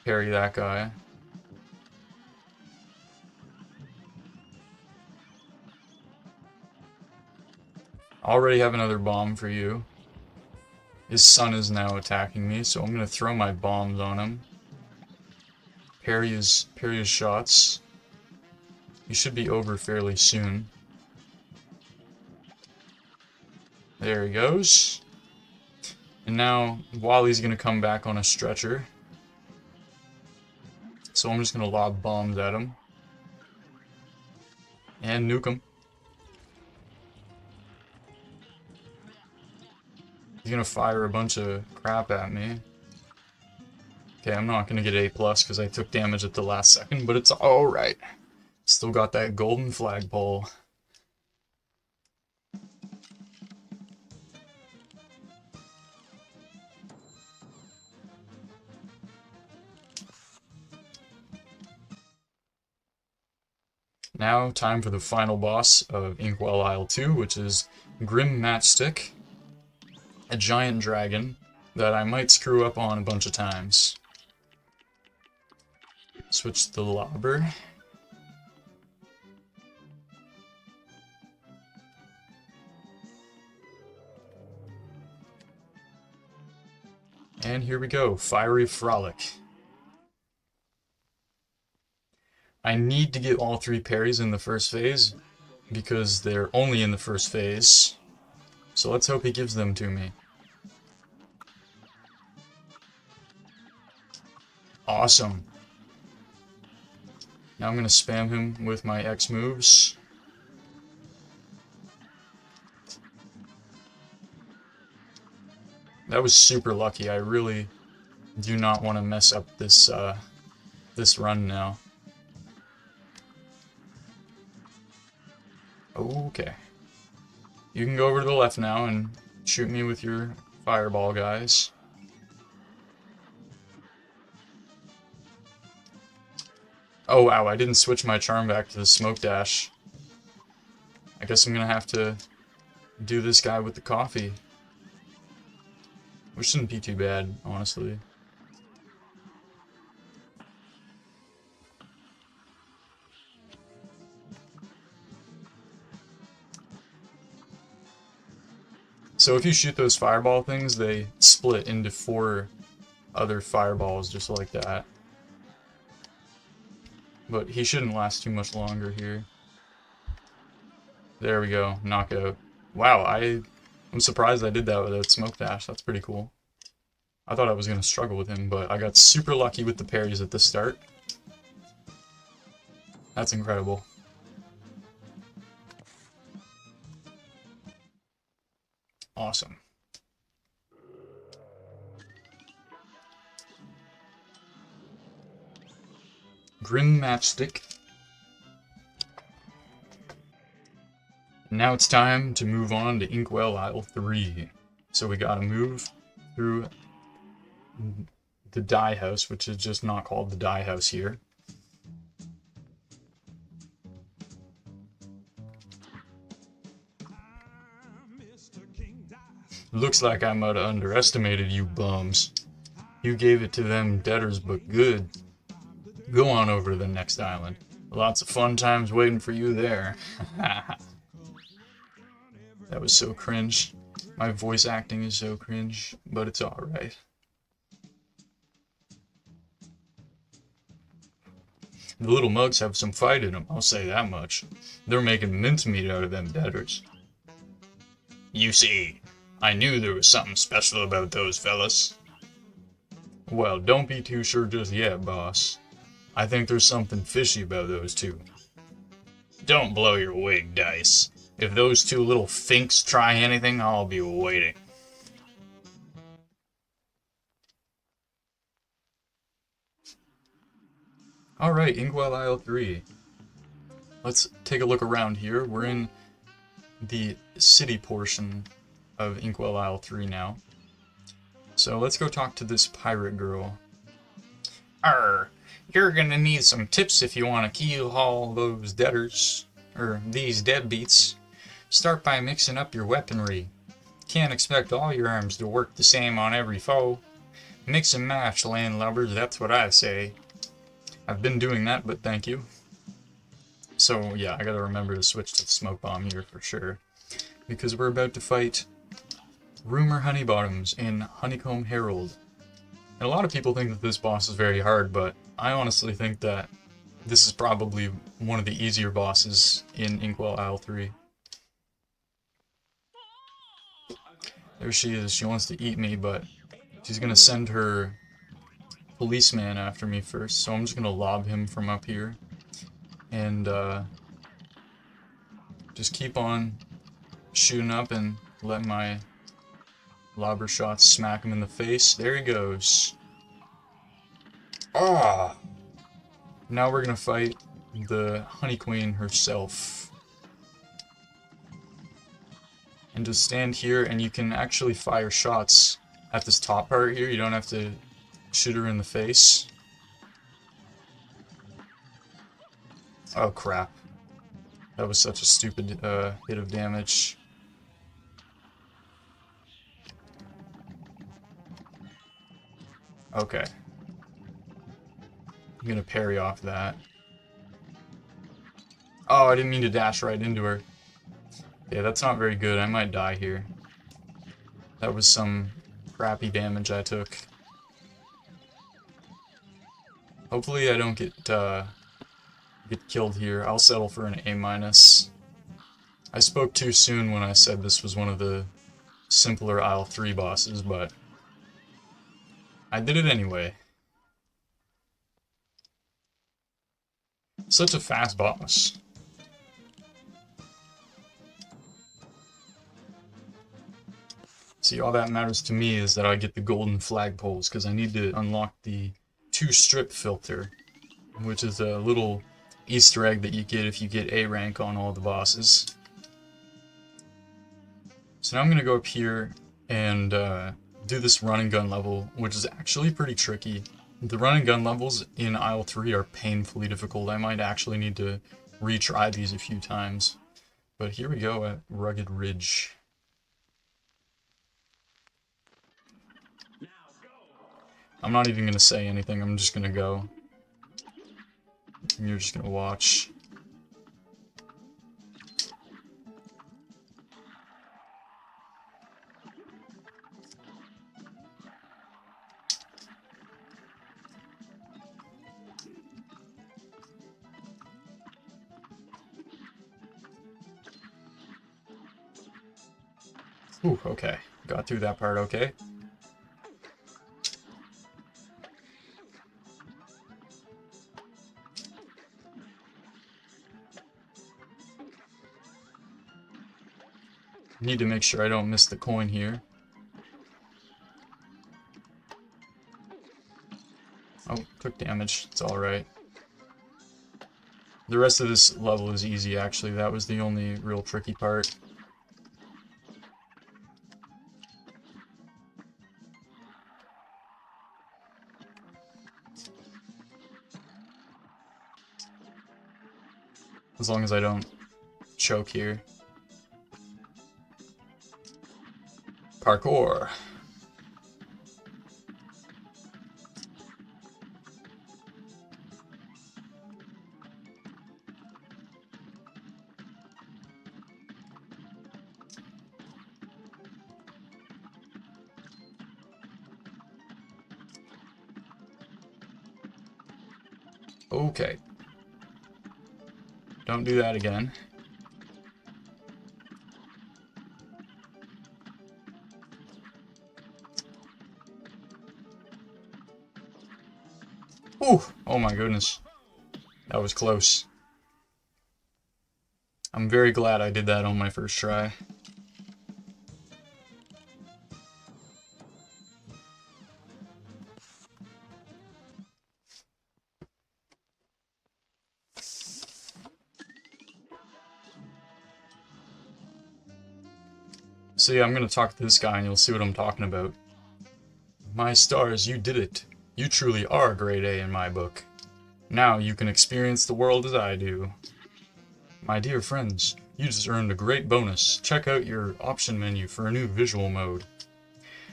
Parry that guy. Already have another bomb for you. His son is now attacking me, so I'm gonna throw my bombs on him. Parry his shots. He should be over fairly soon. There he goes. And now Wally's gonna come back on a stretcher. So I'm just gonna lob bombs at him. And nuke him. He's gonna fire a bunch of crap at me. Okay, I'm not gonna get A+ because I took damage at the last second, but it's alright. Still got that golden flagpole. Now, time for the final boss of Inkwell Isle II, which is Grim Matchstick. A giant dragon that I might screw up on a bunch of times. Switch to the lobber. And here we go, Fiery Frolic. I need to get all 3 parries in the first phase, because they're only in the first phase. So let's hope he gives them to me. Awesome. Now I'm going to spam him with my X moves. That was super lucky. I really do not want to mess up this this run now. Okay. You can go over to the left now and shoot me with your fireball, guys. Oh wow, I didn't switch my charm back to the smoke dash. I guess I'm gonna have to do this guy with the coffee. Which shouldn't be too bad, honestly. So if you shoot those fireball things, they split into 4 other fireballs just like that. But he shouldn't last too much longer here. There we go, knockout. Wow, I'm surprised I did that without smoke dash. That's pretty cool. I thought I was gonna struggle with him, but I got super lucky with the parries at the start. That's incredible. Awesome. Grim Matchstick. Now it's time to move on to Inkwell Isle III. So we gotta move through the die house, which is just not called the die house here. Looks like I might have underestimated you bums. You gave it to them debtors but good. Go on over to the next island. Lots of fun times waiting for you there. That was so cringe. My voice acting is so cringe, but it's alright. The little mugs have some fight in them, I'll say that much. They're making mincemeat out of them debtors. You see, I knew there was something special about those fellas. Well, don't be too sure just yet, boss. I think there's something fishy about those two. Don't blow your wig, Dice. If those 2 little finks try anything, I'll be waiting. Alright, Inkwell Isle III. Let's take a look around here. We're in the city portion of Inkwell Isle III now. So let's go talk to this pirate girl. Arr, you're gonna need some tips if you want to keel haul those debtors, or these deadbeats. Start by mixing up your weaponry. Can't expect all your arms to work the same on every foe. Mix and match, landlubbers, that's what I say. I've been doing that, but thank you. So yeah, I gotta remember to switch to the smoke bomb here for sure. Because we're about to fight Rumor Honeybottoms in Honeycomb Herald. And a lot of people think that this boss is very hard, but I honestly think that this is probably one of the easier bosses in Inkwell Isle III. There she is. She wants to eat me, but she's gonna send her policeman after me first, so I'm just gonna lob him from up here. And just keep on shooting up and let my lobber shots smack him in the face. There he goes. Ah! Now we're gonna fight the Honey Queen herself. And just stand here, and you can actually fire shots at this top part here. You don't have to shoot her in the face. Oh crap. That was such a stupid hit of damage. Okay. I'm gonna parry off that. Oh, I didn't mean to dash right into her. Yeah, that's not very good. I might die here. That was some crappy damage I took. Hopefully I don't get killed here. I'll settle for an A-. I spoke too soon when I said this was one of the simpler Isle 3 bosses, but I did it anyway. Such a fast boss. See, all that matters to me is that I get the golden flagpoles, because I need to unlock the 2-strip filter, which is a little Easter egg that you get if you get A rank on all the bosses. So now I'm going to go up here and do this run and gun level, which is actually pretty tricky. The run and gun levels in Isle 3 are painfully difficult. I might actually need to retry these a few times. But here we go at Rugged Ridge. I'm not even gonna say anything, I'm just gonna go. And you're just gonna watch. Ooh, okay. Got through that part okay. Need to make sure I don't miss the coin here. Oh, took damage. It's alright. The rest of this level is easy, actually. That was the only real tricky part. As long as I don't choke here. Parkour. Okay. Don't do that again. Ooh! Oh my goodness. That was close. I'm very glad I did that on my first try. So yeah, I'm gonna talk to this guy and you'll see what I'm talking about. My stars, you did it. You truly are a grade A in my book. Now you can experience the world as I do. My dear friends, you just earned a great bonus. Check out your option menu for a new visual mode.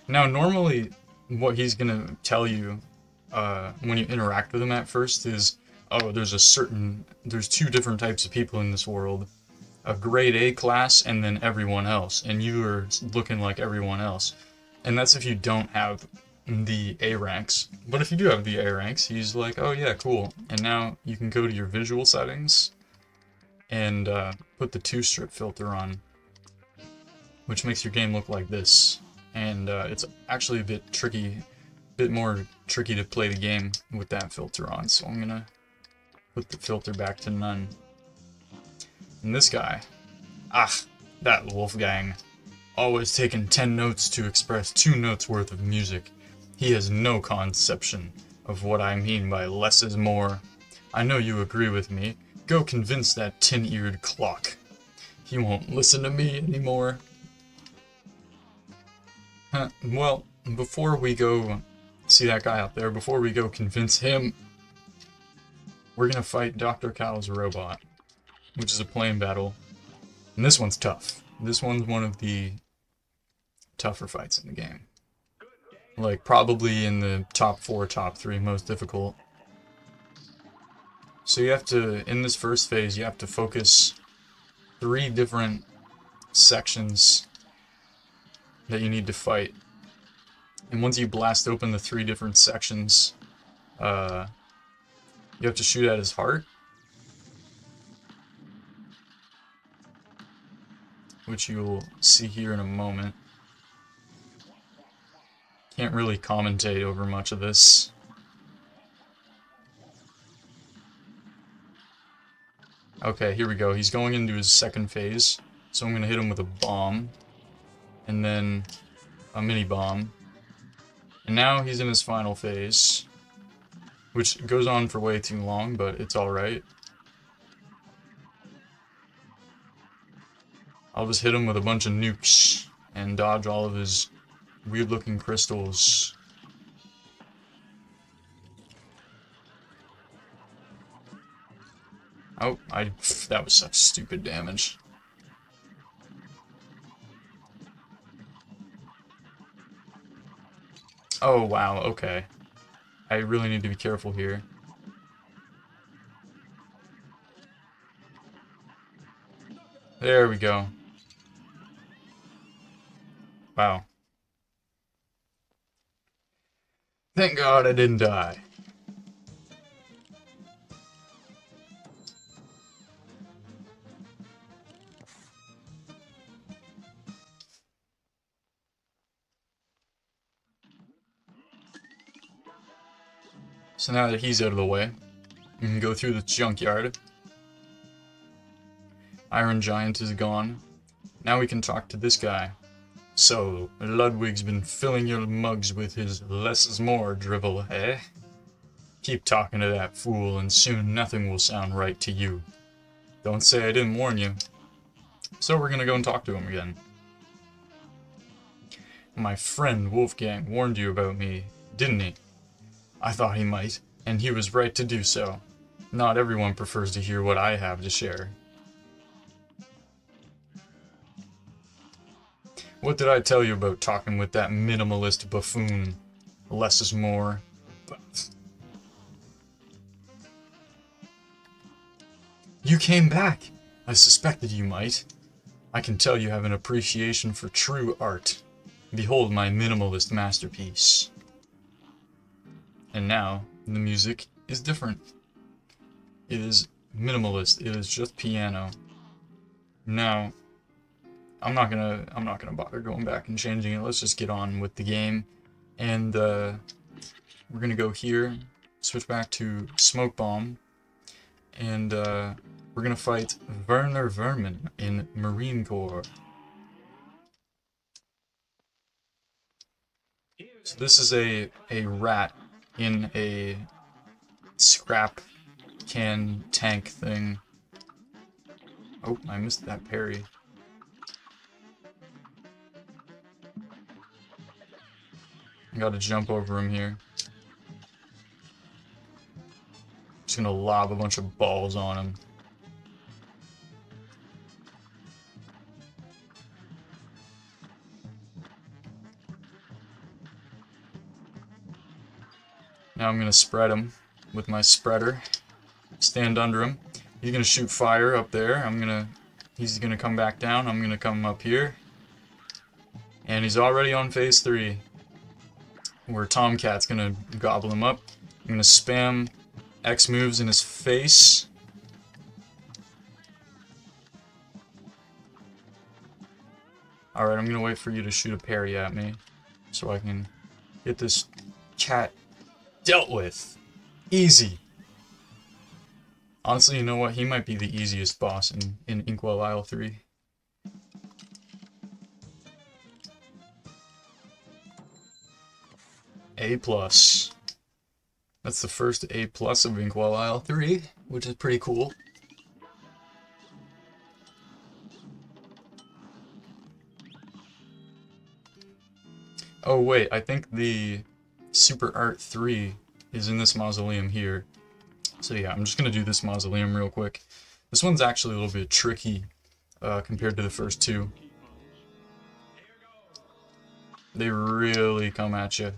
Now normally, what he's gonna tell you when you interact with him at first is, oh, there's two different types of people in this world. A grade A class and then everyone else, and you are looking like everyone else. And that's if you don't have the A ranks. But if you do have the A ranks, he's like, oh yeah, cool. And now you can go to your visual settings and put the 2-strip filter on, which makes your game look like this. And it's actually a bit more tricky to play the game with that filter on. So I'm gonna put the filter back to none. And this guy, that Wolfgang, always taking 10 notes to express 2 notes worth of music. He has no conception of what I mean by less is more. I know you agree with me. Go convince that tin-eared clock. He won't listen to me anymore. Well, before we go see that guy out there, before we go convince him, we're gonna fight Dr. Kahl's robot, which is a plane battle. And this one's tough. This one's one of the tougher fights in the game. Like, probably in the top 4, top 3 most difficult. So you have to, in this first phase, you have to focus 3 different sections that you need to fight. And once you blast open the 3 different sections, you have to shoot at his heart, which you'll see here in a moment. Can't really commentate over much of this. Okay, here we go. He's going into his second phase, so I'm going to hit him with a bomb, and then a mini bomb. And now he's in his final phase, which goes on for way too long, but it's alright. I'll just hit him with a bunch of nukes and dodge all of his weird-looking crystals. Oh, that was such stupid damage. Oh, wow, okay. I really need to be careful here. There we go. Wow. Thank God I didn't die. So now that he's out of the way, we can go through the junkyard. Iron Giant is gone. Now we can talk to this guy. So, Ludwig's been filling your mugs with his less is more drivel, eh? Keep talking to that fool and soon nothing will sound right to you. Don't say I didn't warn you. So we're gonna go and talk to him again. My friend Wolfgang warned you about me, didn't he? I thought he might, and he was right to do so. Not everyone prefers to hear what I have to share. What did I tell you about talking with that minimalist buffoon? Less is more. You came back! I suspected you might. I can tell you have an appreciation for true art. Behold my minimalist masterpiece. And now, the music is different. It is minimalist. It is just piano. Now, I'm not gonna bother going back and changing it. Let's just get on with the game. And we're gonna go here, switch back to Smoke Bomb, and we're gonna fight Werner Werman in Marine Corps. So this is a rat in a scrap can tank thing. Oh, I missed that parry. I gotta jump over him here. Just gonna lob a bunch of balls on him. Now I'm gonna spread him with my spreader. Stand under him. He's gonna shoot fire up there. He's gonna come back down. I'm gonna come up here. And he's already on phase 3. Where Tomcat's gonna gobble him up. I'm gonna spam X moves in his face. Alright, I'm gonna wait for you to shoot a parry at me. So I can get this cat dealt with. Easy. Honestly, you know what? He might be the easiest boss in Inkwell Isle III. A+. That's the first A+ of Inkwell Isle III, which is pretty cool. Oh wait, I think the Super Art 3 is in this mausoleum here. So yeah, I'm just gonna do this mausoleum real quick. This one's actually a little bit tricky compared to the first two. They really come at you.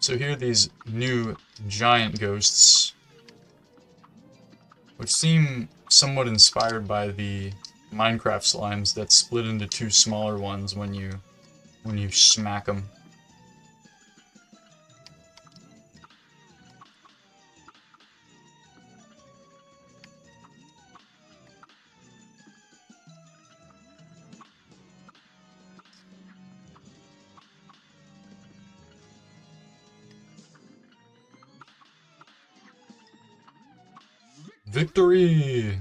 So here are these new giant ghosts, which seem somewhat inspired by the Minecraft slimes that split into two smaller ones when you smack them. Victory!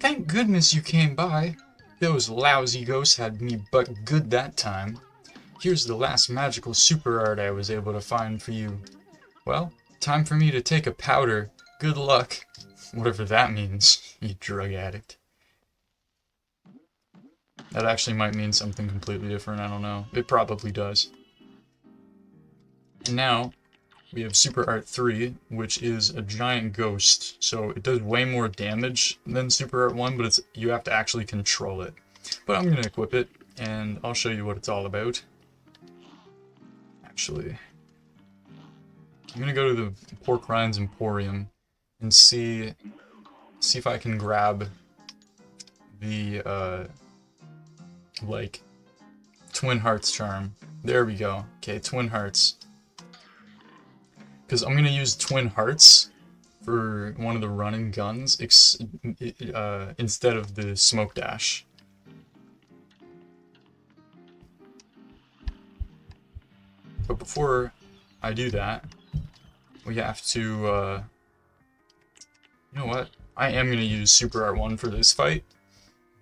Thank goodness you came by. Those lousy ghosts had me but good that time. Here's the last magical super art I was able to find for you. Well, time for me to take a powder Good luck. Whatever that means, you drug addict. That actually might mean something completely different, I don't know. It probably does. And now, we have Super Art 3, which is a giant ghost. So it does way more damage than Super Art 1, but you have to actually control it. But I'm going to equip it, and I'll show you what it's all about. Actually, I'm going to go to the Pork Rinds Emporium and see if I can grab the, like, Twin Hearts charm. There we go. Okay, Twin Hearts. Because I'm going to use Twin Hearts for one of the running guns instead of the Smoke Dash. But before I do that, we have to, you know what? I am going to use Super Art 1 for this fight,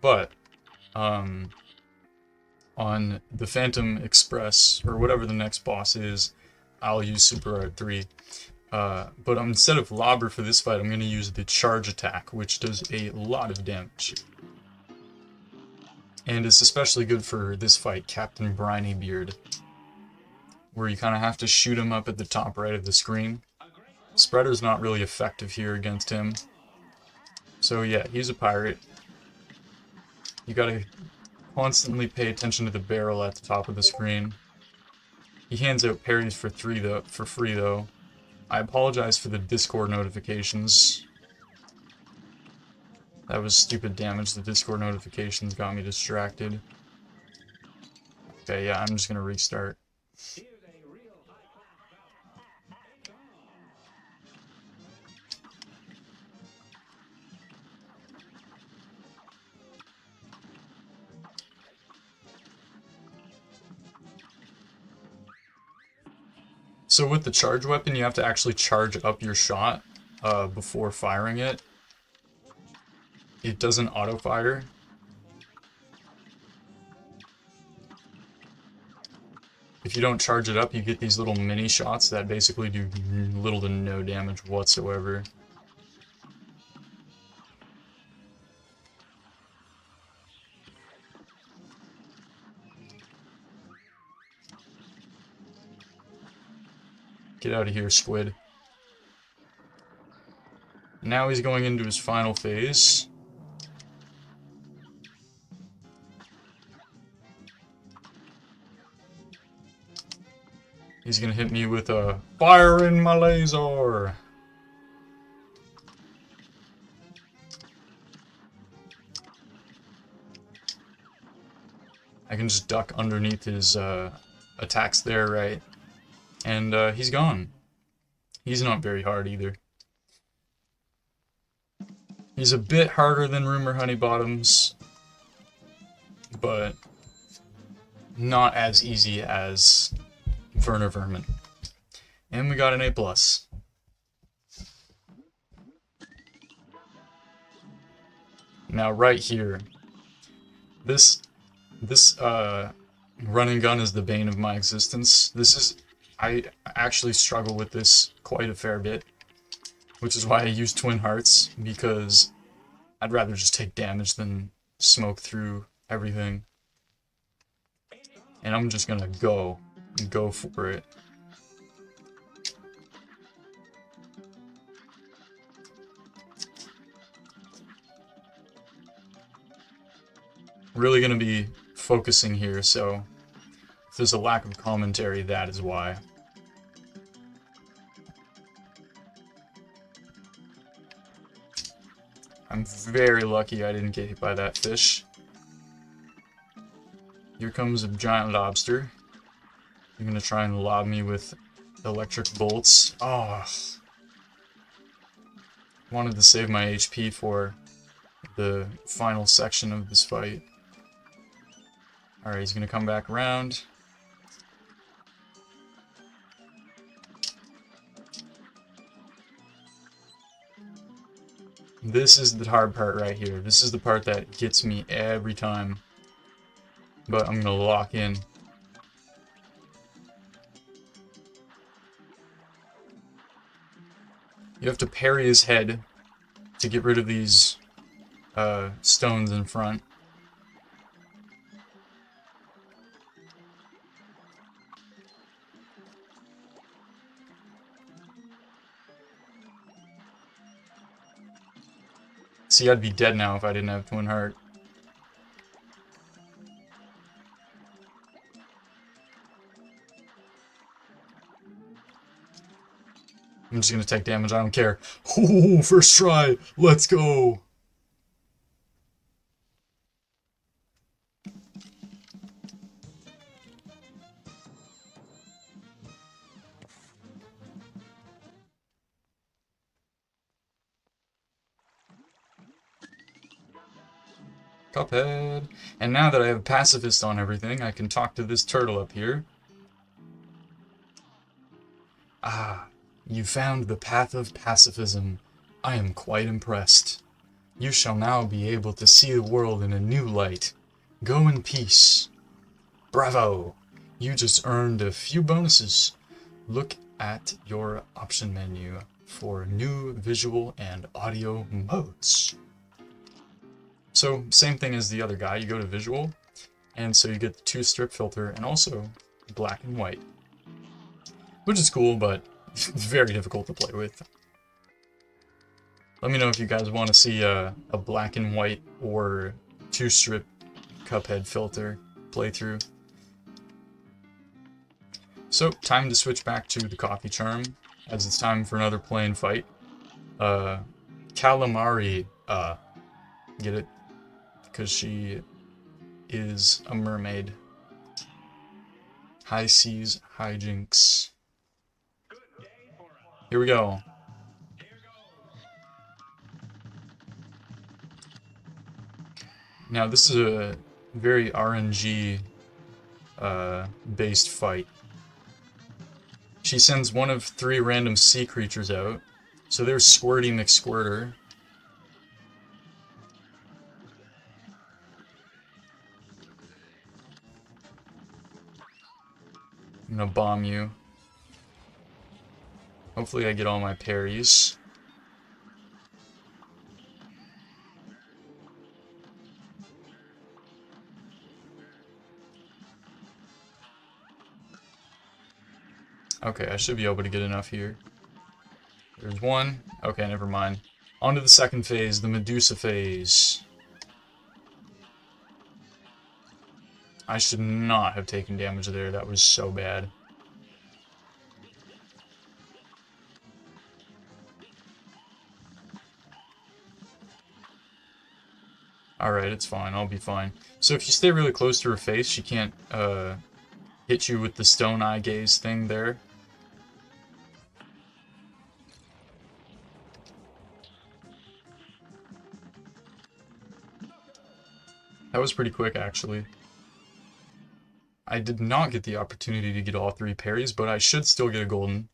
but on the Phantom Express, or whatever the next boss is, I'll use Super Art 3. But instead of Lobber for this fight, I'm going to use the Charge Attack, which does a lot of damage. And it's especially good for this fight, Captain Brineybeard, where you kind of have to shoot him up at the top right of the screen. Spreader's not really effective here against him. So yeah, he's a pirate. You gotta constantly pay attention to the barrel at the top of the screen. He hands out parries for free though. I apologize for the Discord notifications. That was stupid damage. The Discord notifications got me distracted. Okay, yeah, I'm just gonna restart. So with the charge weapon, you have to actually charge up your shot before firing it. It doesn't auto-fire. If you don't charge it up, you get these little mini shots that basically do little to no damage whatsoever. Get out of here, squid. Now he's going into his final phase. He's gonna hit me with a fire in my laser. I can just duck underneath his attacks there, right? And he's gone. He's not very hard either. He's a bit harder than Rumor Honeybottoms, but not as easy as Werner Werman. And we got an A+. Now right here, this run and gun is the bane of my existence. I actually struggle with this quite a fair bit, which is why I use Twin Hearts, because I'd rather just take damage than smoke through everything. And I'm just gonna go for it. Really gonna be focusing here, so if there's a lack of commentary, that is why. I'm very lucky I didn't get hit by that fish. Here comes a giant lobster. You're gonna try and lob me with electric bolts. Oh. Wanted to save my HP for the final section of this fight. Alright, he's gonna come back around. This is the hard part right here. This is the part that gets me every time. But I'm gonna lock in. You have to parry his head to get rid of these stones in front. See, I'd be dead now if I didn't have Twin Heart. I'm just gonna take damage, I don't care. Ooh, first try! Let's go! Cuphead. And now that I have Pacifist on everything, I can talk to this turtle up here. Ah, you found the path of pacifism. I am quite impressed. You shall now be able to see the world in a new light. Go in peace. Bravo! You just earned a few bonuses. Look at your option menu for new visual and audio modes. So, same thing as the other guy, you go to visual, and so you get the 2 strip filter and also black and white. Which is cool, but it's very difficult to play with. Let me know if you guys want to see a black and white or 2 strip Cuphead filter playthrough. So, time to switch back to the coffee charm, as it's time for another play and fight. Cala Maria, get it? Because she is a mermaid. High seas, hijinks. Here we go. Now this is a very RNG based fight. She sends one of 3 random sea creatures out. So there's Squirty McSquirter. I'm gonna bomb you. Hopefully I get all my parries. Okay, I should be able to get enough here. There's one. Okay, never mind. On to the second phase, the Medusa phase. I should not have taken damage there, that was so bad. Alright, it's fine, I'll be fine. So if you stay really close to her face, she can't hit you with the stone eye gaze thing there. That was pretty quick, actually. I did not get the opportunity to get all 3 parries, but I should still get a golden.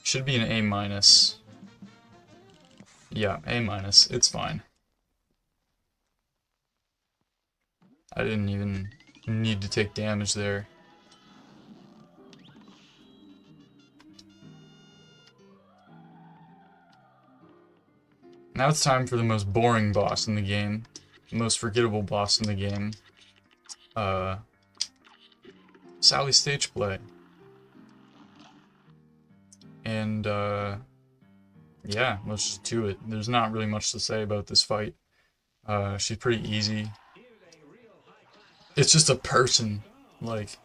Should be an A-. Yeah, A-. It's fine. I didn't even need to take damage there. Now it's time for the most boring boss in the game. The most forgettable boss in the game. Sally Stageplay. And, yeah, let's just do it. There's not really much to say about this fight. She's pretty easy. It's just a person, like...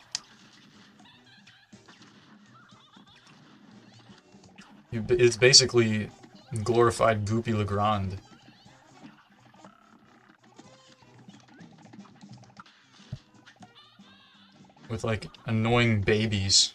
It's basically glorified Goopy Le Grande. With, like, annoying babies.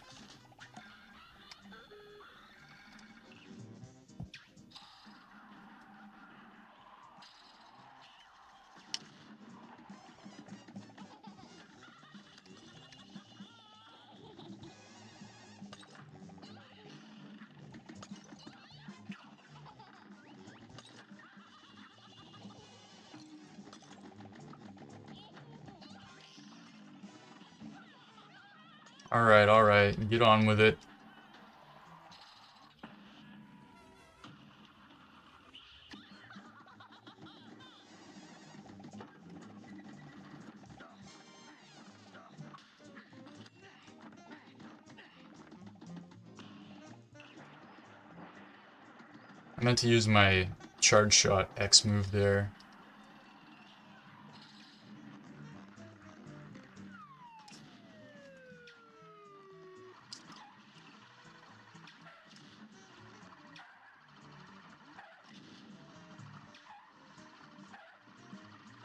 Alright, get on with it. I meant to use my charge shot X move there.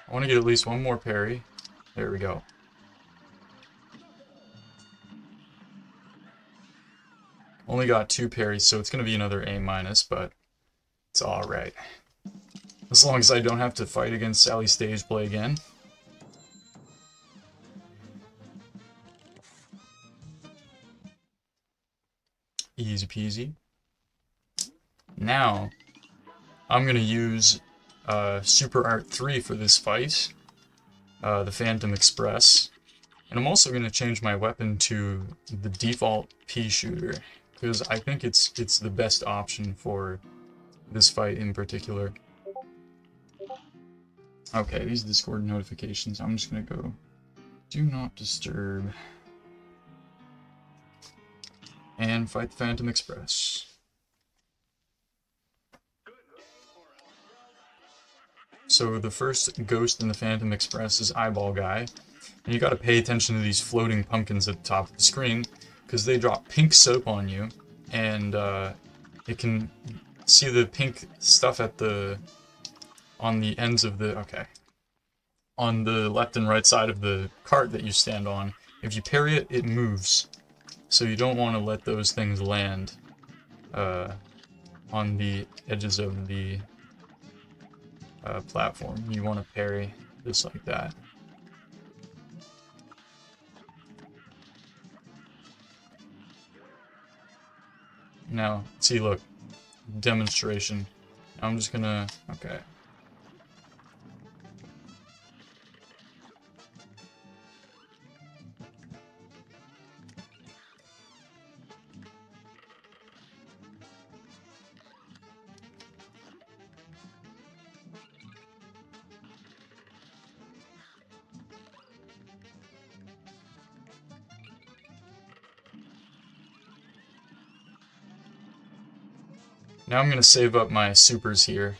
I want to get at least one more parry. There we go. Only got 2 parries, so it's going to be another A-, but it's alright. As long as I don't have to fight against Sally Stageplay again. Easy peasy. Now, I'm going to use Super Art 3 for this fight, the Phantom Express. And I'm also going to change my weapon to the default pea shooter, because I think it's the best option for this fight in particular. Okay, these Discord notifications, I'm just going to go do not disturb and fight the Phantom Express. So the first ghost in the Phantom Express is Eyeball Guy, and you gotta pay attention to these floating pumpkins at the top of the screen, because they drop pink soap on you, and it can see the pink stuff at on the ends of the, on the left and right side of the cart that you stand on. If you parry it, it moves, so you don't want to let those things land on the edges of the platform. You want to parry just like that. Now, see, look, demonstration. I'm just gonna, okay. Now I'm going to save up my supers here.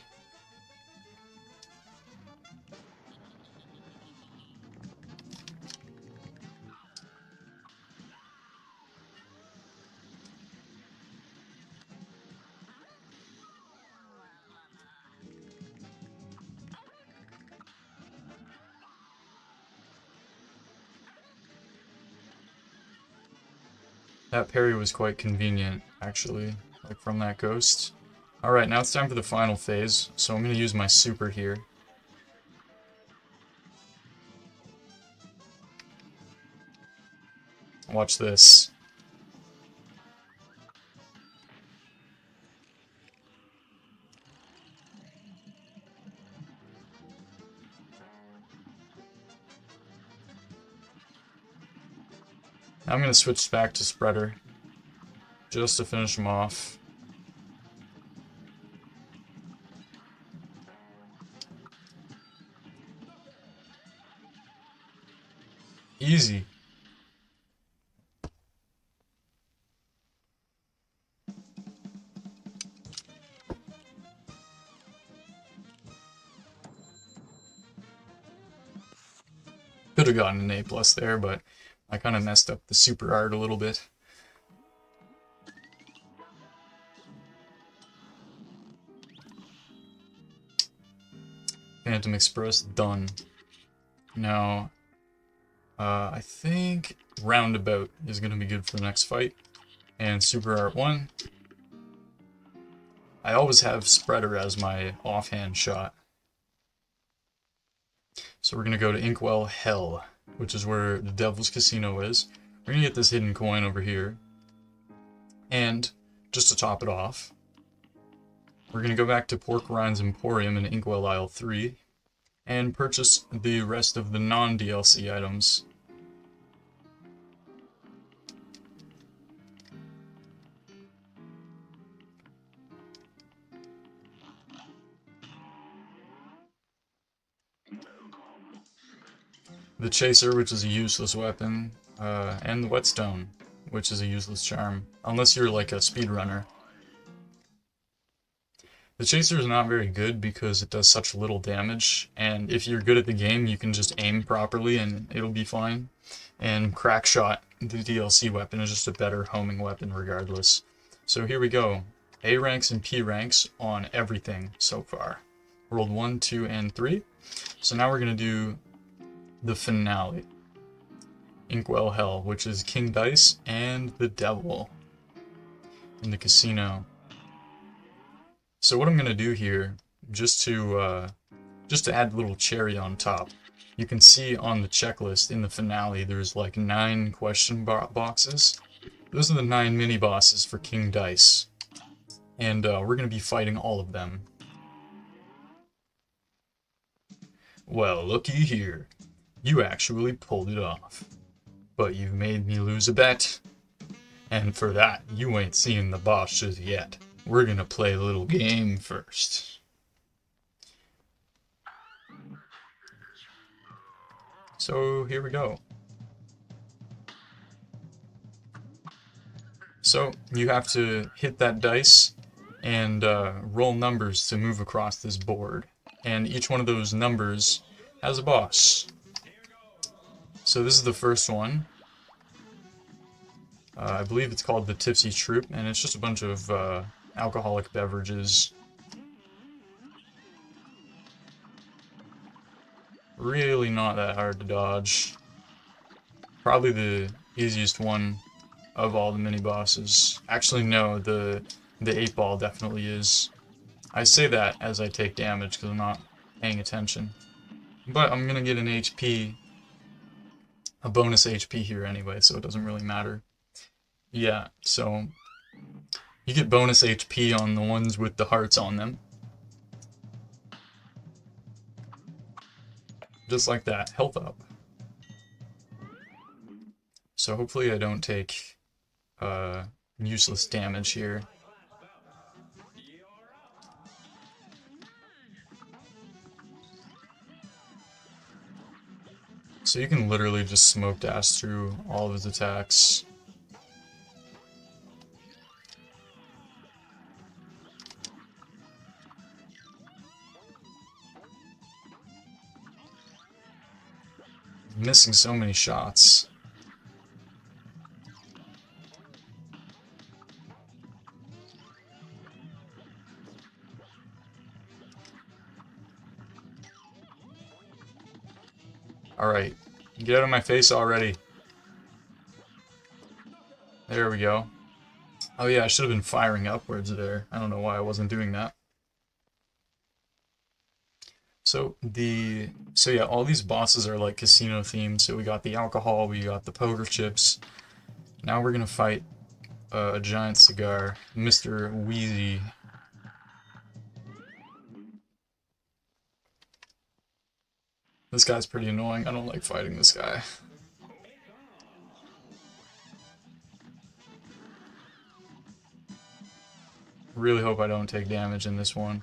That parry was quite convenient, actually, like from that ghost. Alright, now it's time for the final phase, so I'm going to use my super here. Watch this. Now I'm going to switch back to Spreader, just to finish him off. Easy. Could have gotten an A+ there, but I kind of messed up the super art a little bit. Phantom Express done. Now, I think Roundabout is going to be good for the next fight. And Super Art 1. I always have Spreader as my offhand shot. So we're going to go to Inkwell Hell, which is where the Devil's Casino is. We're going to get this hidden coin over here. And, just to top it off, we're going to go back to Pork Rind's Emporium in Inkwell Isle III and purchase the rest of the non-DLC items. the Chaser, which is a useless weapon, and the Whetstone, which is a useless charm, unless you're like a speedrunner. The Chaser is not very good because it does such little damage, and if you're good at the game, you can just aim properly and it'll be fine. And Crackshot, the DLC weapon, is just a better homing weapon regardless. So here we go. A ranks and P ranks on everything so far. Rolled 1, 2, and 3. So now we're going to do the finale. Inkwell Hell, which is King Dice and the Devil in the casino. So what I'm going to do here, just to add a little cherry on top, you can see on the checklist in the finale there's like 9 question boxes. Those are the 9 mini-bosses for King Dice, and we're going to be fighting all of them. Well, looky here. You actually pulled it off. But you've made me lose a bet. And for that, you ain't seen the boss just yet. We're gonna play a little game first. So here we go. So you have to hit that dice and roll numbers to move across this board. And each one of those numbers has a boss. So this is the first one. I believe it's called the Tipsy Troop, and it's just a bunch of alcoholic beverages. Really not that hard to dodge. Probably the easiest one of all the mini-bosses. Actually, no, the 8-ball definitely is. I say that as I take damage because I'm not paying attention. But I'm gonna get an HP, a bonus HP here anyway, so it doesn't really matter. Yeah, so you get bonus HP on the ones with the hearts on them. Just like that, health up. So hopefully I don't take useless damage here. So you can literally just smoke dash through all of his attacks. I'm missing so many shots. Alright, get out of my face already. There we go. Oh yeah, I should have been firing upwards there. I don't know why I wasn't doing that. So yeah, all these bosses are like casino themed. So we got the alcohol, we got the poker chips. Now we're gonna fight a giant cigar, Mr. Wheezy. This guy's pretty annoying. I don't like fighting this guy. Really hope I don't take damage in this one.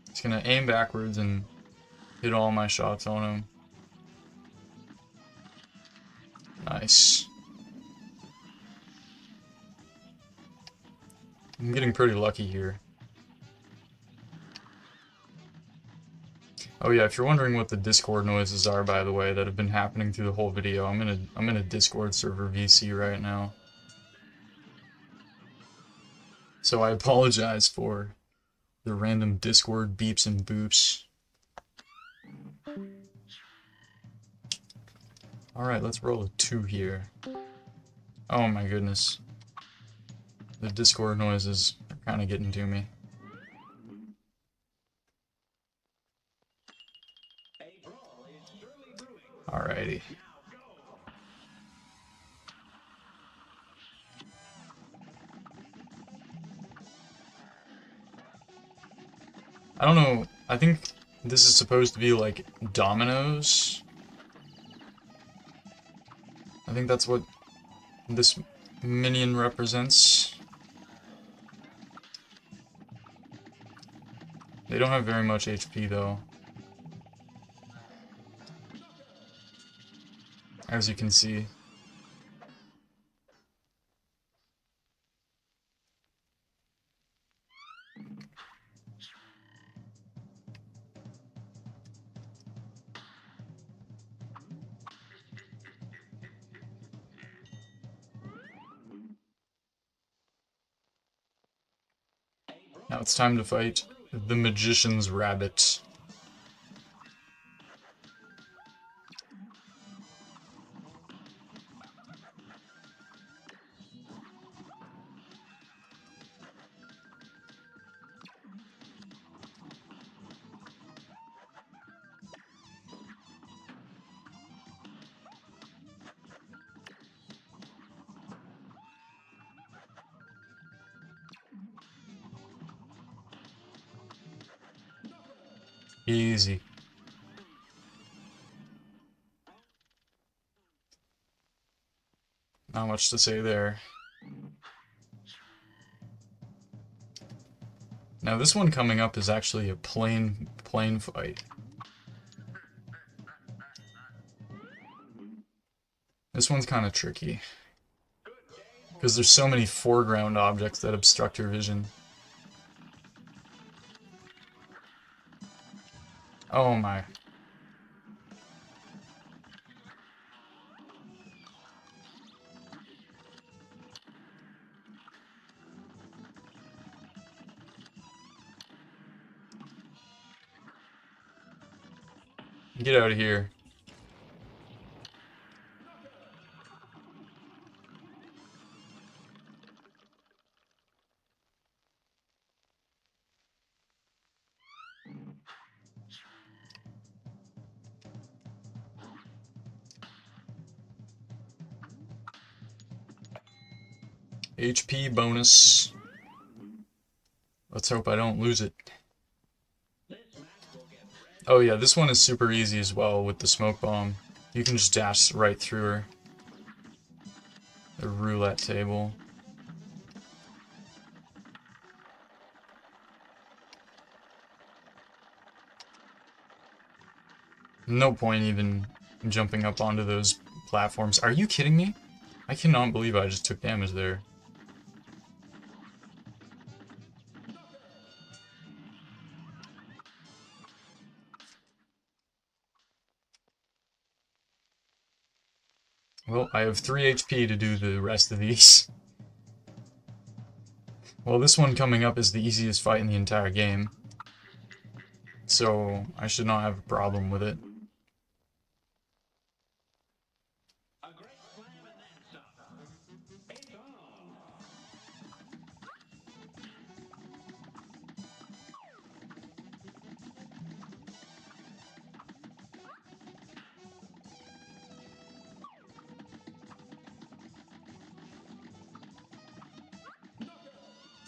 Just gonna aim backwards and hit all my shots on him. Nice. I'm getting pretty lucky here. Oh yeah, if you're wondering what the Discord noises are, by the way, that have been happening through the whole video, I'm in a Discord server VC right now. So I apologize for the random Discord beeps and boops. Alright, let's roll a 2 here. Oh my goodness. The Discord noises are kind of getting to me. Alrighty. I don't know, I think this is supposed to be like dominoes. I think that's what this minion represents. They don't have very much HP though. as you can see. Now it's time to fight the Magician's Rabbit. Easy. Not much to say there. Now this one coming up is actually a plain fight. This one's kind of tricky, because there's so many foreground objects that obstruct your vision. Oh my. Get out of here. HP bonus. Let's hope I don't lose it. Oh yeah, this one is super easy as well with the smoke bomb. You can just dash right through her. The roulette table. No point even jumping up onto those platforms. Are you kidding me? I cannot believe I just took damage there. Well, I have 3 HP to do the rest of these. Well, this one coming up is the easiest fight in the entire game, so I should not have a problem with it.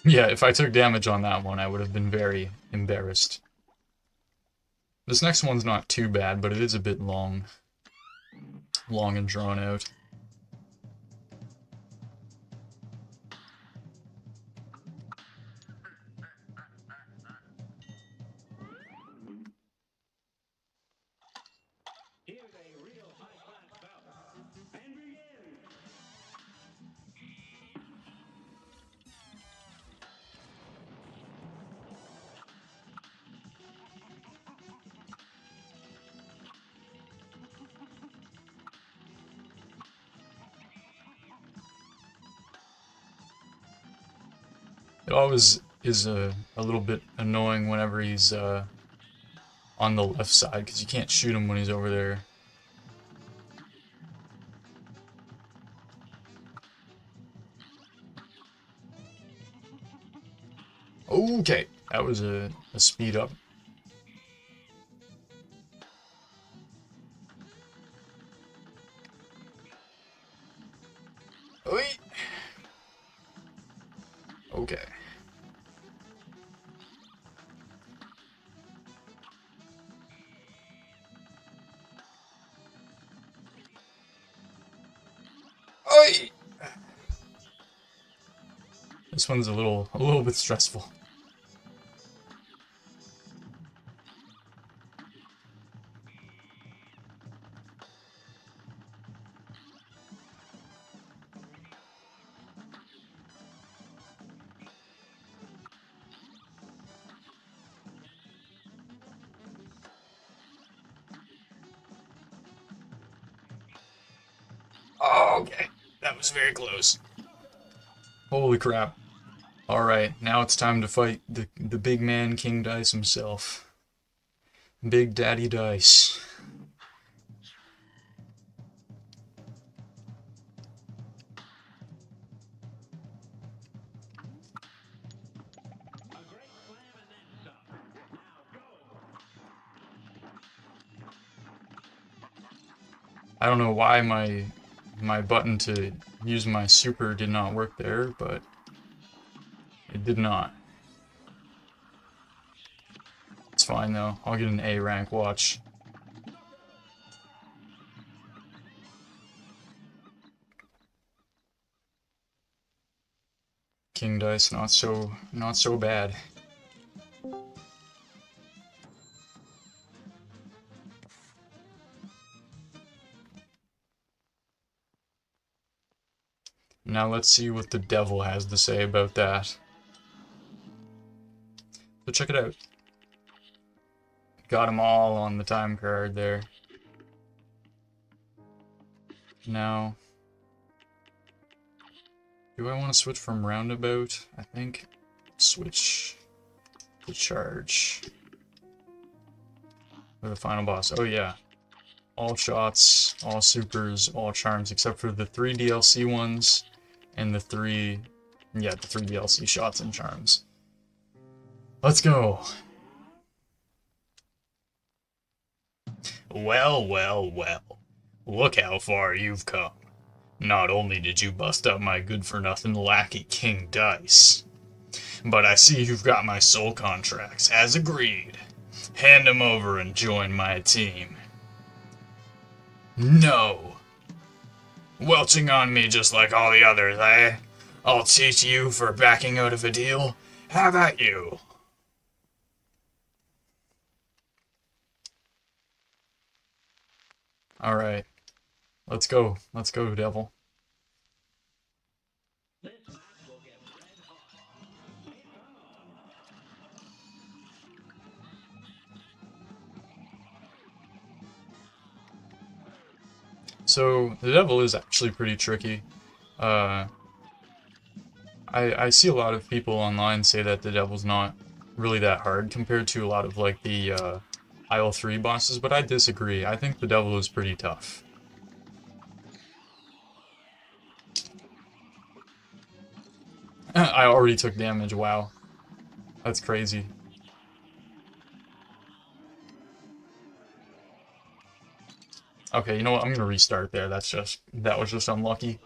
Yeah, if I took damage on that one, I would have been very embarrassed. This next one's not too bad, but it is a bit long. Long and drawn out. It always is a little bit annoying whenever he's on the left side, because you can't shoot him when he's over there. Okay, that was a speed up. Oi! Okay. Oi! This one's a little bit stressful. Okay, that was very close. Holy crap. Alright, now it's time to fight the big man, King Dice himself. Big Daddy Dice. I don't know why my button to use my super did not work there, but it did not. It's fine though. I'll get an A rank, watch. King Dice, not so bad. Now let's see what the devil has to say about that. So check it out. Got them all on the time card there. Now, do I want to switch from roundabout? I think switch to charge. For the final boss. Oh yeah. All shots, all supers, all charms, except for the 3 DLC ones and the 3 DLC shots and charms. Let's go. Well, well, well. Look how far you've come. Not only did you bust up my good-for-nothing lackey King Dice, but I see you've got my soul contracts, as agreed. Hand them over and join my team. No. Welching on me just like all the others, eh? I'll teach you for backing out of a deal. How about you? Alright. Let's go. Let's go, devil. So, the devil is actually pretty tricky. I see a lot of people online say that the devil's not really that hard compared to a lot of, like, the Isle 3 bosses, but I disagree. I think the devil is pretty tough. I already took damage, wow. That's crazy. Okay, you know what? I'm gonna restart there. That was just unlucky.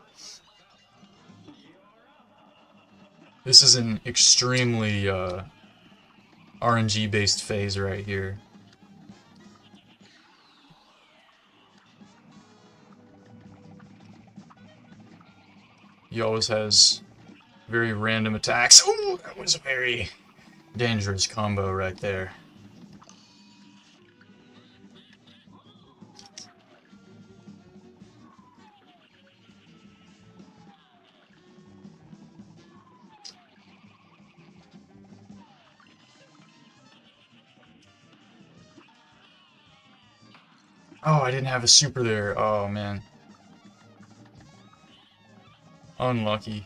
This is an extremely RNG-based phase right here. He always has very random attacks. Ooh, that was a very dangerous combo right there. Oh, I didn't have a super there. Oh, man. Unlucky.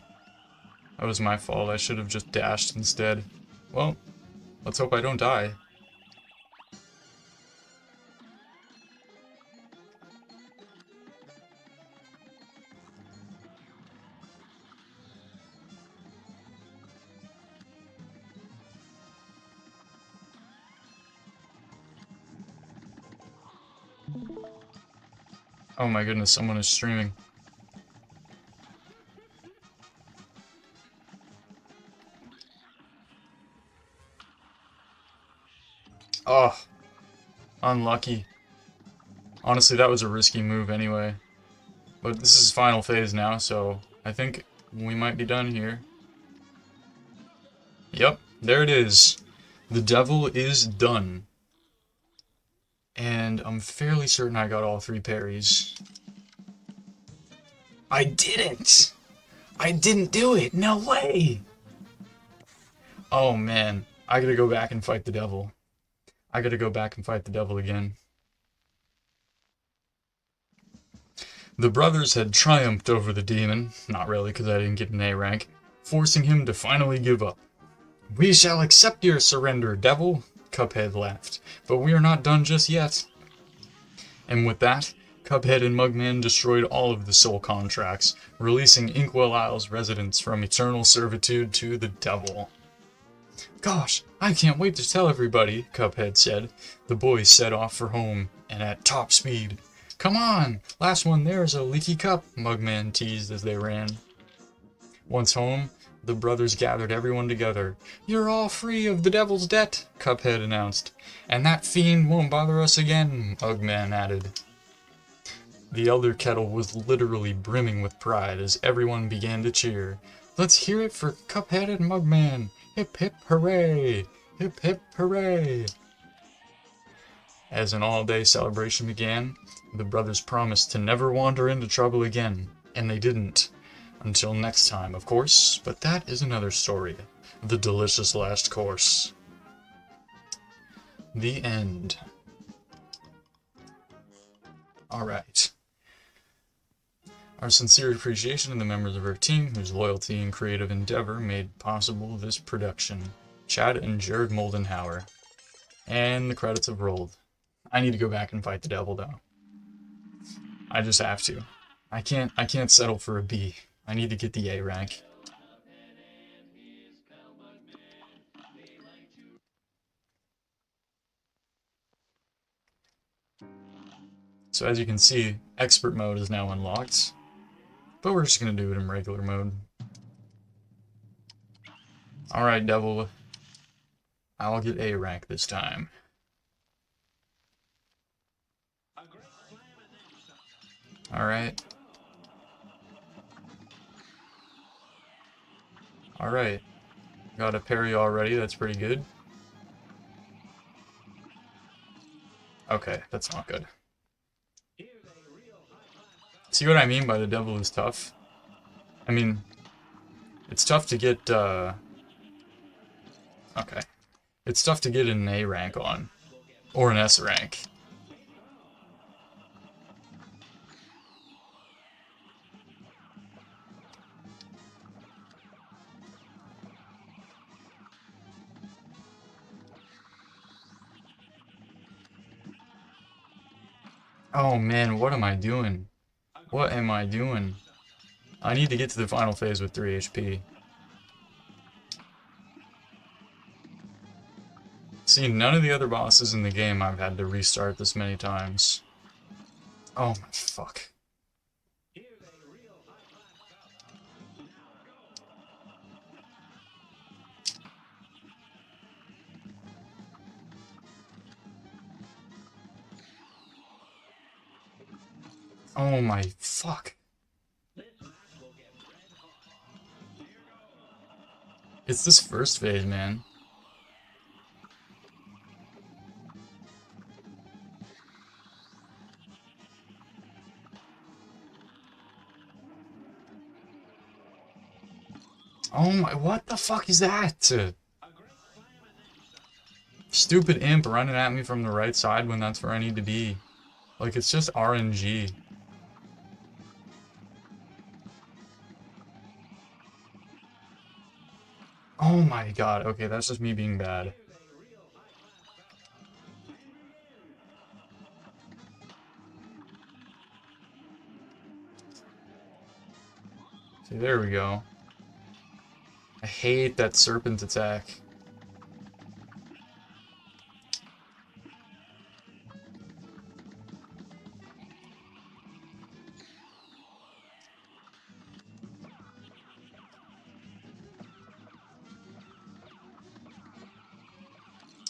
That was my fault. I should have just dashed instead. Well, let's hope I don't die. Oh my goodness, someone is streaming. Oh, unlucky. Honestly, that was a risky move anyway. But this is final phase now, so I think we might be done here. Yep, there it is. The devil is done. And I'm fairly certain I got all 3 parries. I didn't! I didn't do it! No way! Oh man, I gotta go back and fight the devil. again. The brothers had triumphed over the demon, not really because I didn't get an A rank, forcing him to finally give up. "We shall accept your surrender, devil," Cuphead laughed, "but we are not done just yet." And with that, Cuphead and Mugman destroyed all of the soul contracts, releasing Inkwell Isle's residents from eternal servitude to the devil. "Gosh, I can't wait to tell everybody," Cuphead said. The boys set off for home, and at top speed. "Come on, last one there's a leaky cup," Mugman teased as they ran. Once home, the brothers gathered everyone together. "You're all free of the devil's debt," Cuphead announced. "And that fiend won't bother us again," Mugman added. The Elder Kettle was literally brimming with pride as everyone began to cheer. "Let's hear it for Cuphead and Mugman! Hip hip hooray! Hip hip hooray!" As an all-day celebration began, the brothers promised to never wander into trouble again, and they didn't. Until next time, of course, but that is another story. The delicious last course. The end. Alright. Our sincere appreciation to the members of our team whose loyalty and creative endeavor made possible this production. Chad and Jared Moldenhauer. And the credits have rolled. I need to go back and fight the devil though. I just have to. I can't settle for a B. I need to get the A rank. So as you can see, expert mode is now unlocked. But we're just going to do it in regular mode. Alright, devil. I'll get A rank this time. Alright. Alright. Got a parry already, that's pretty good. Okay, that's not good. See what I mean by the devil is tough? I mean, it's tough to get, okay. It's tough to get an A rank on. Or an S rank. Oh man, what am I doing? What am I doing? I need to get to the final phase with 3 HP. See, none of the other bosses in the game I've had to restart this many times. Oh my fuck. Oh my fuck. It's this first phase, man. Oh my, what the fuck is that? Stupid imp running at me from the right side when that's where I need to be. Like, it's just RNG. Oh my god, okay, that's just me being bad. See, there we go. I hate that serpent attack.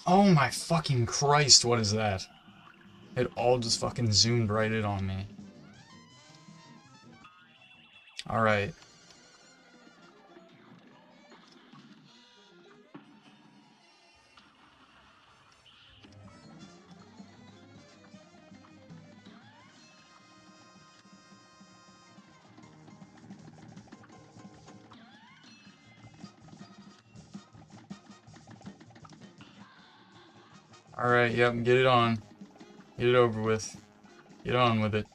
Oh my fucking Christ, what is that? It all just fucking zoomed right in on me. Alright. Alright, yep, get it on. Get it over with. Get on with it.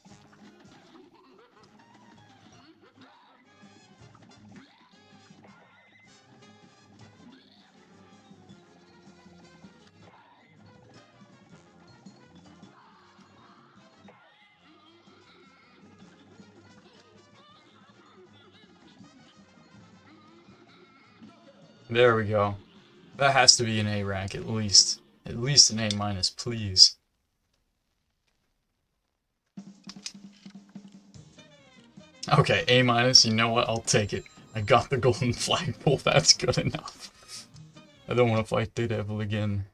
There we go. That has to be an A rank at least. At least an A-, please. Okay, A-, you know what? I'll take it. I got the golden flagpole, that's good enough. I don't want to fight the devil again.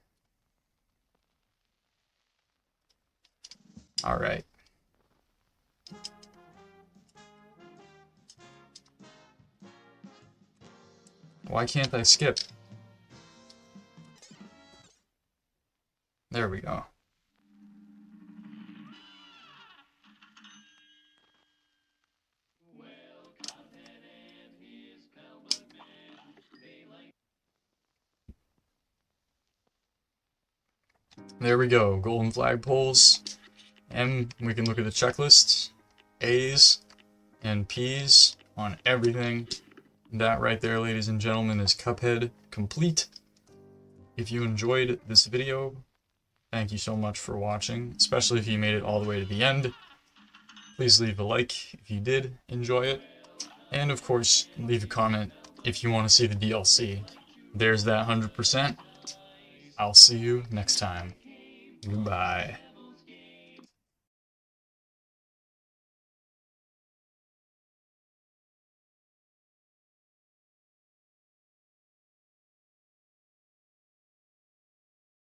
Alright. Why can't I skip? There we go. There we go, golden flagpoles. And we can look at the checklist. A's and P's on everything. That right there, ladies and gentlemen, is Cuphead complete. If you enjoyed this video, thank you so much for watching, especially if you made it all the way to the end. Please leave a like if you did enjoy it. And of course, leave a comment if you want to see the DLC. There's that 100%. I'll see you next time. Goodbye.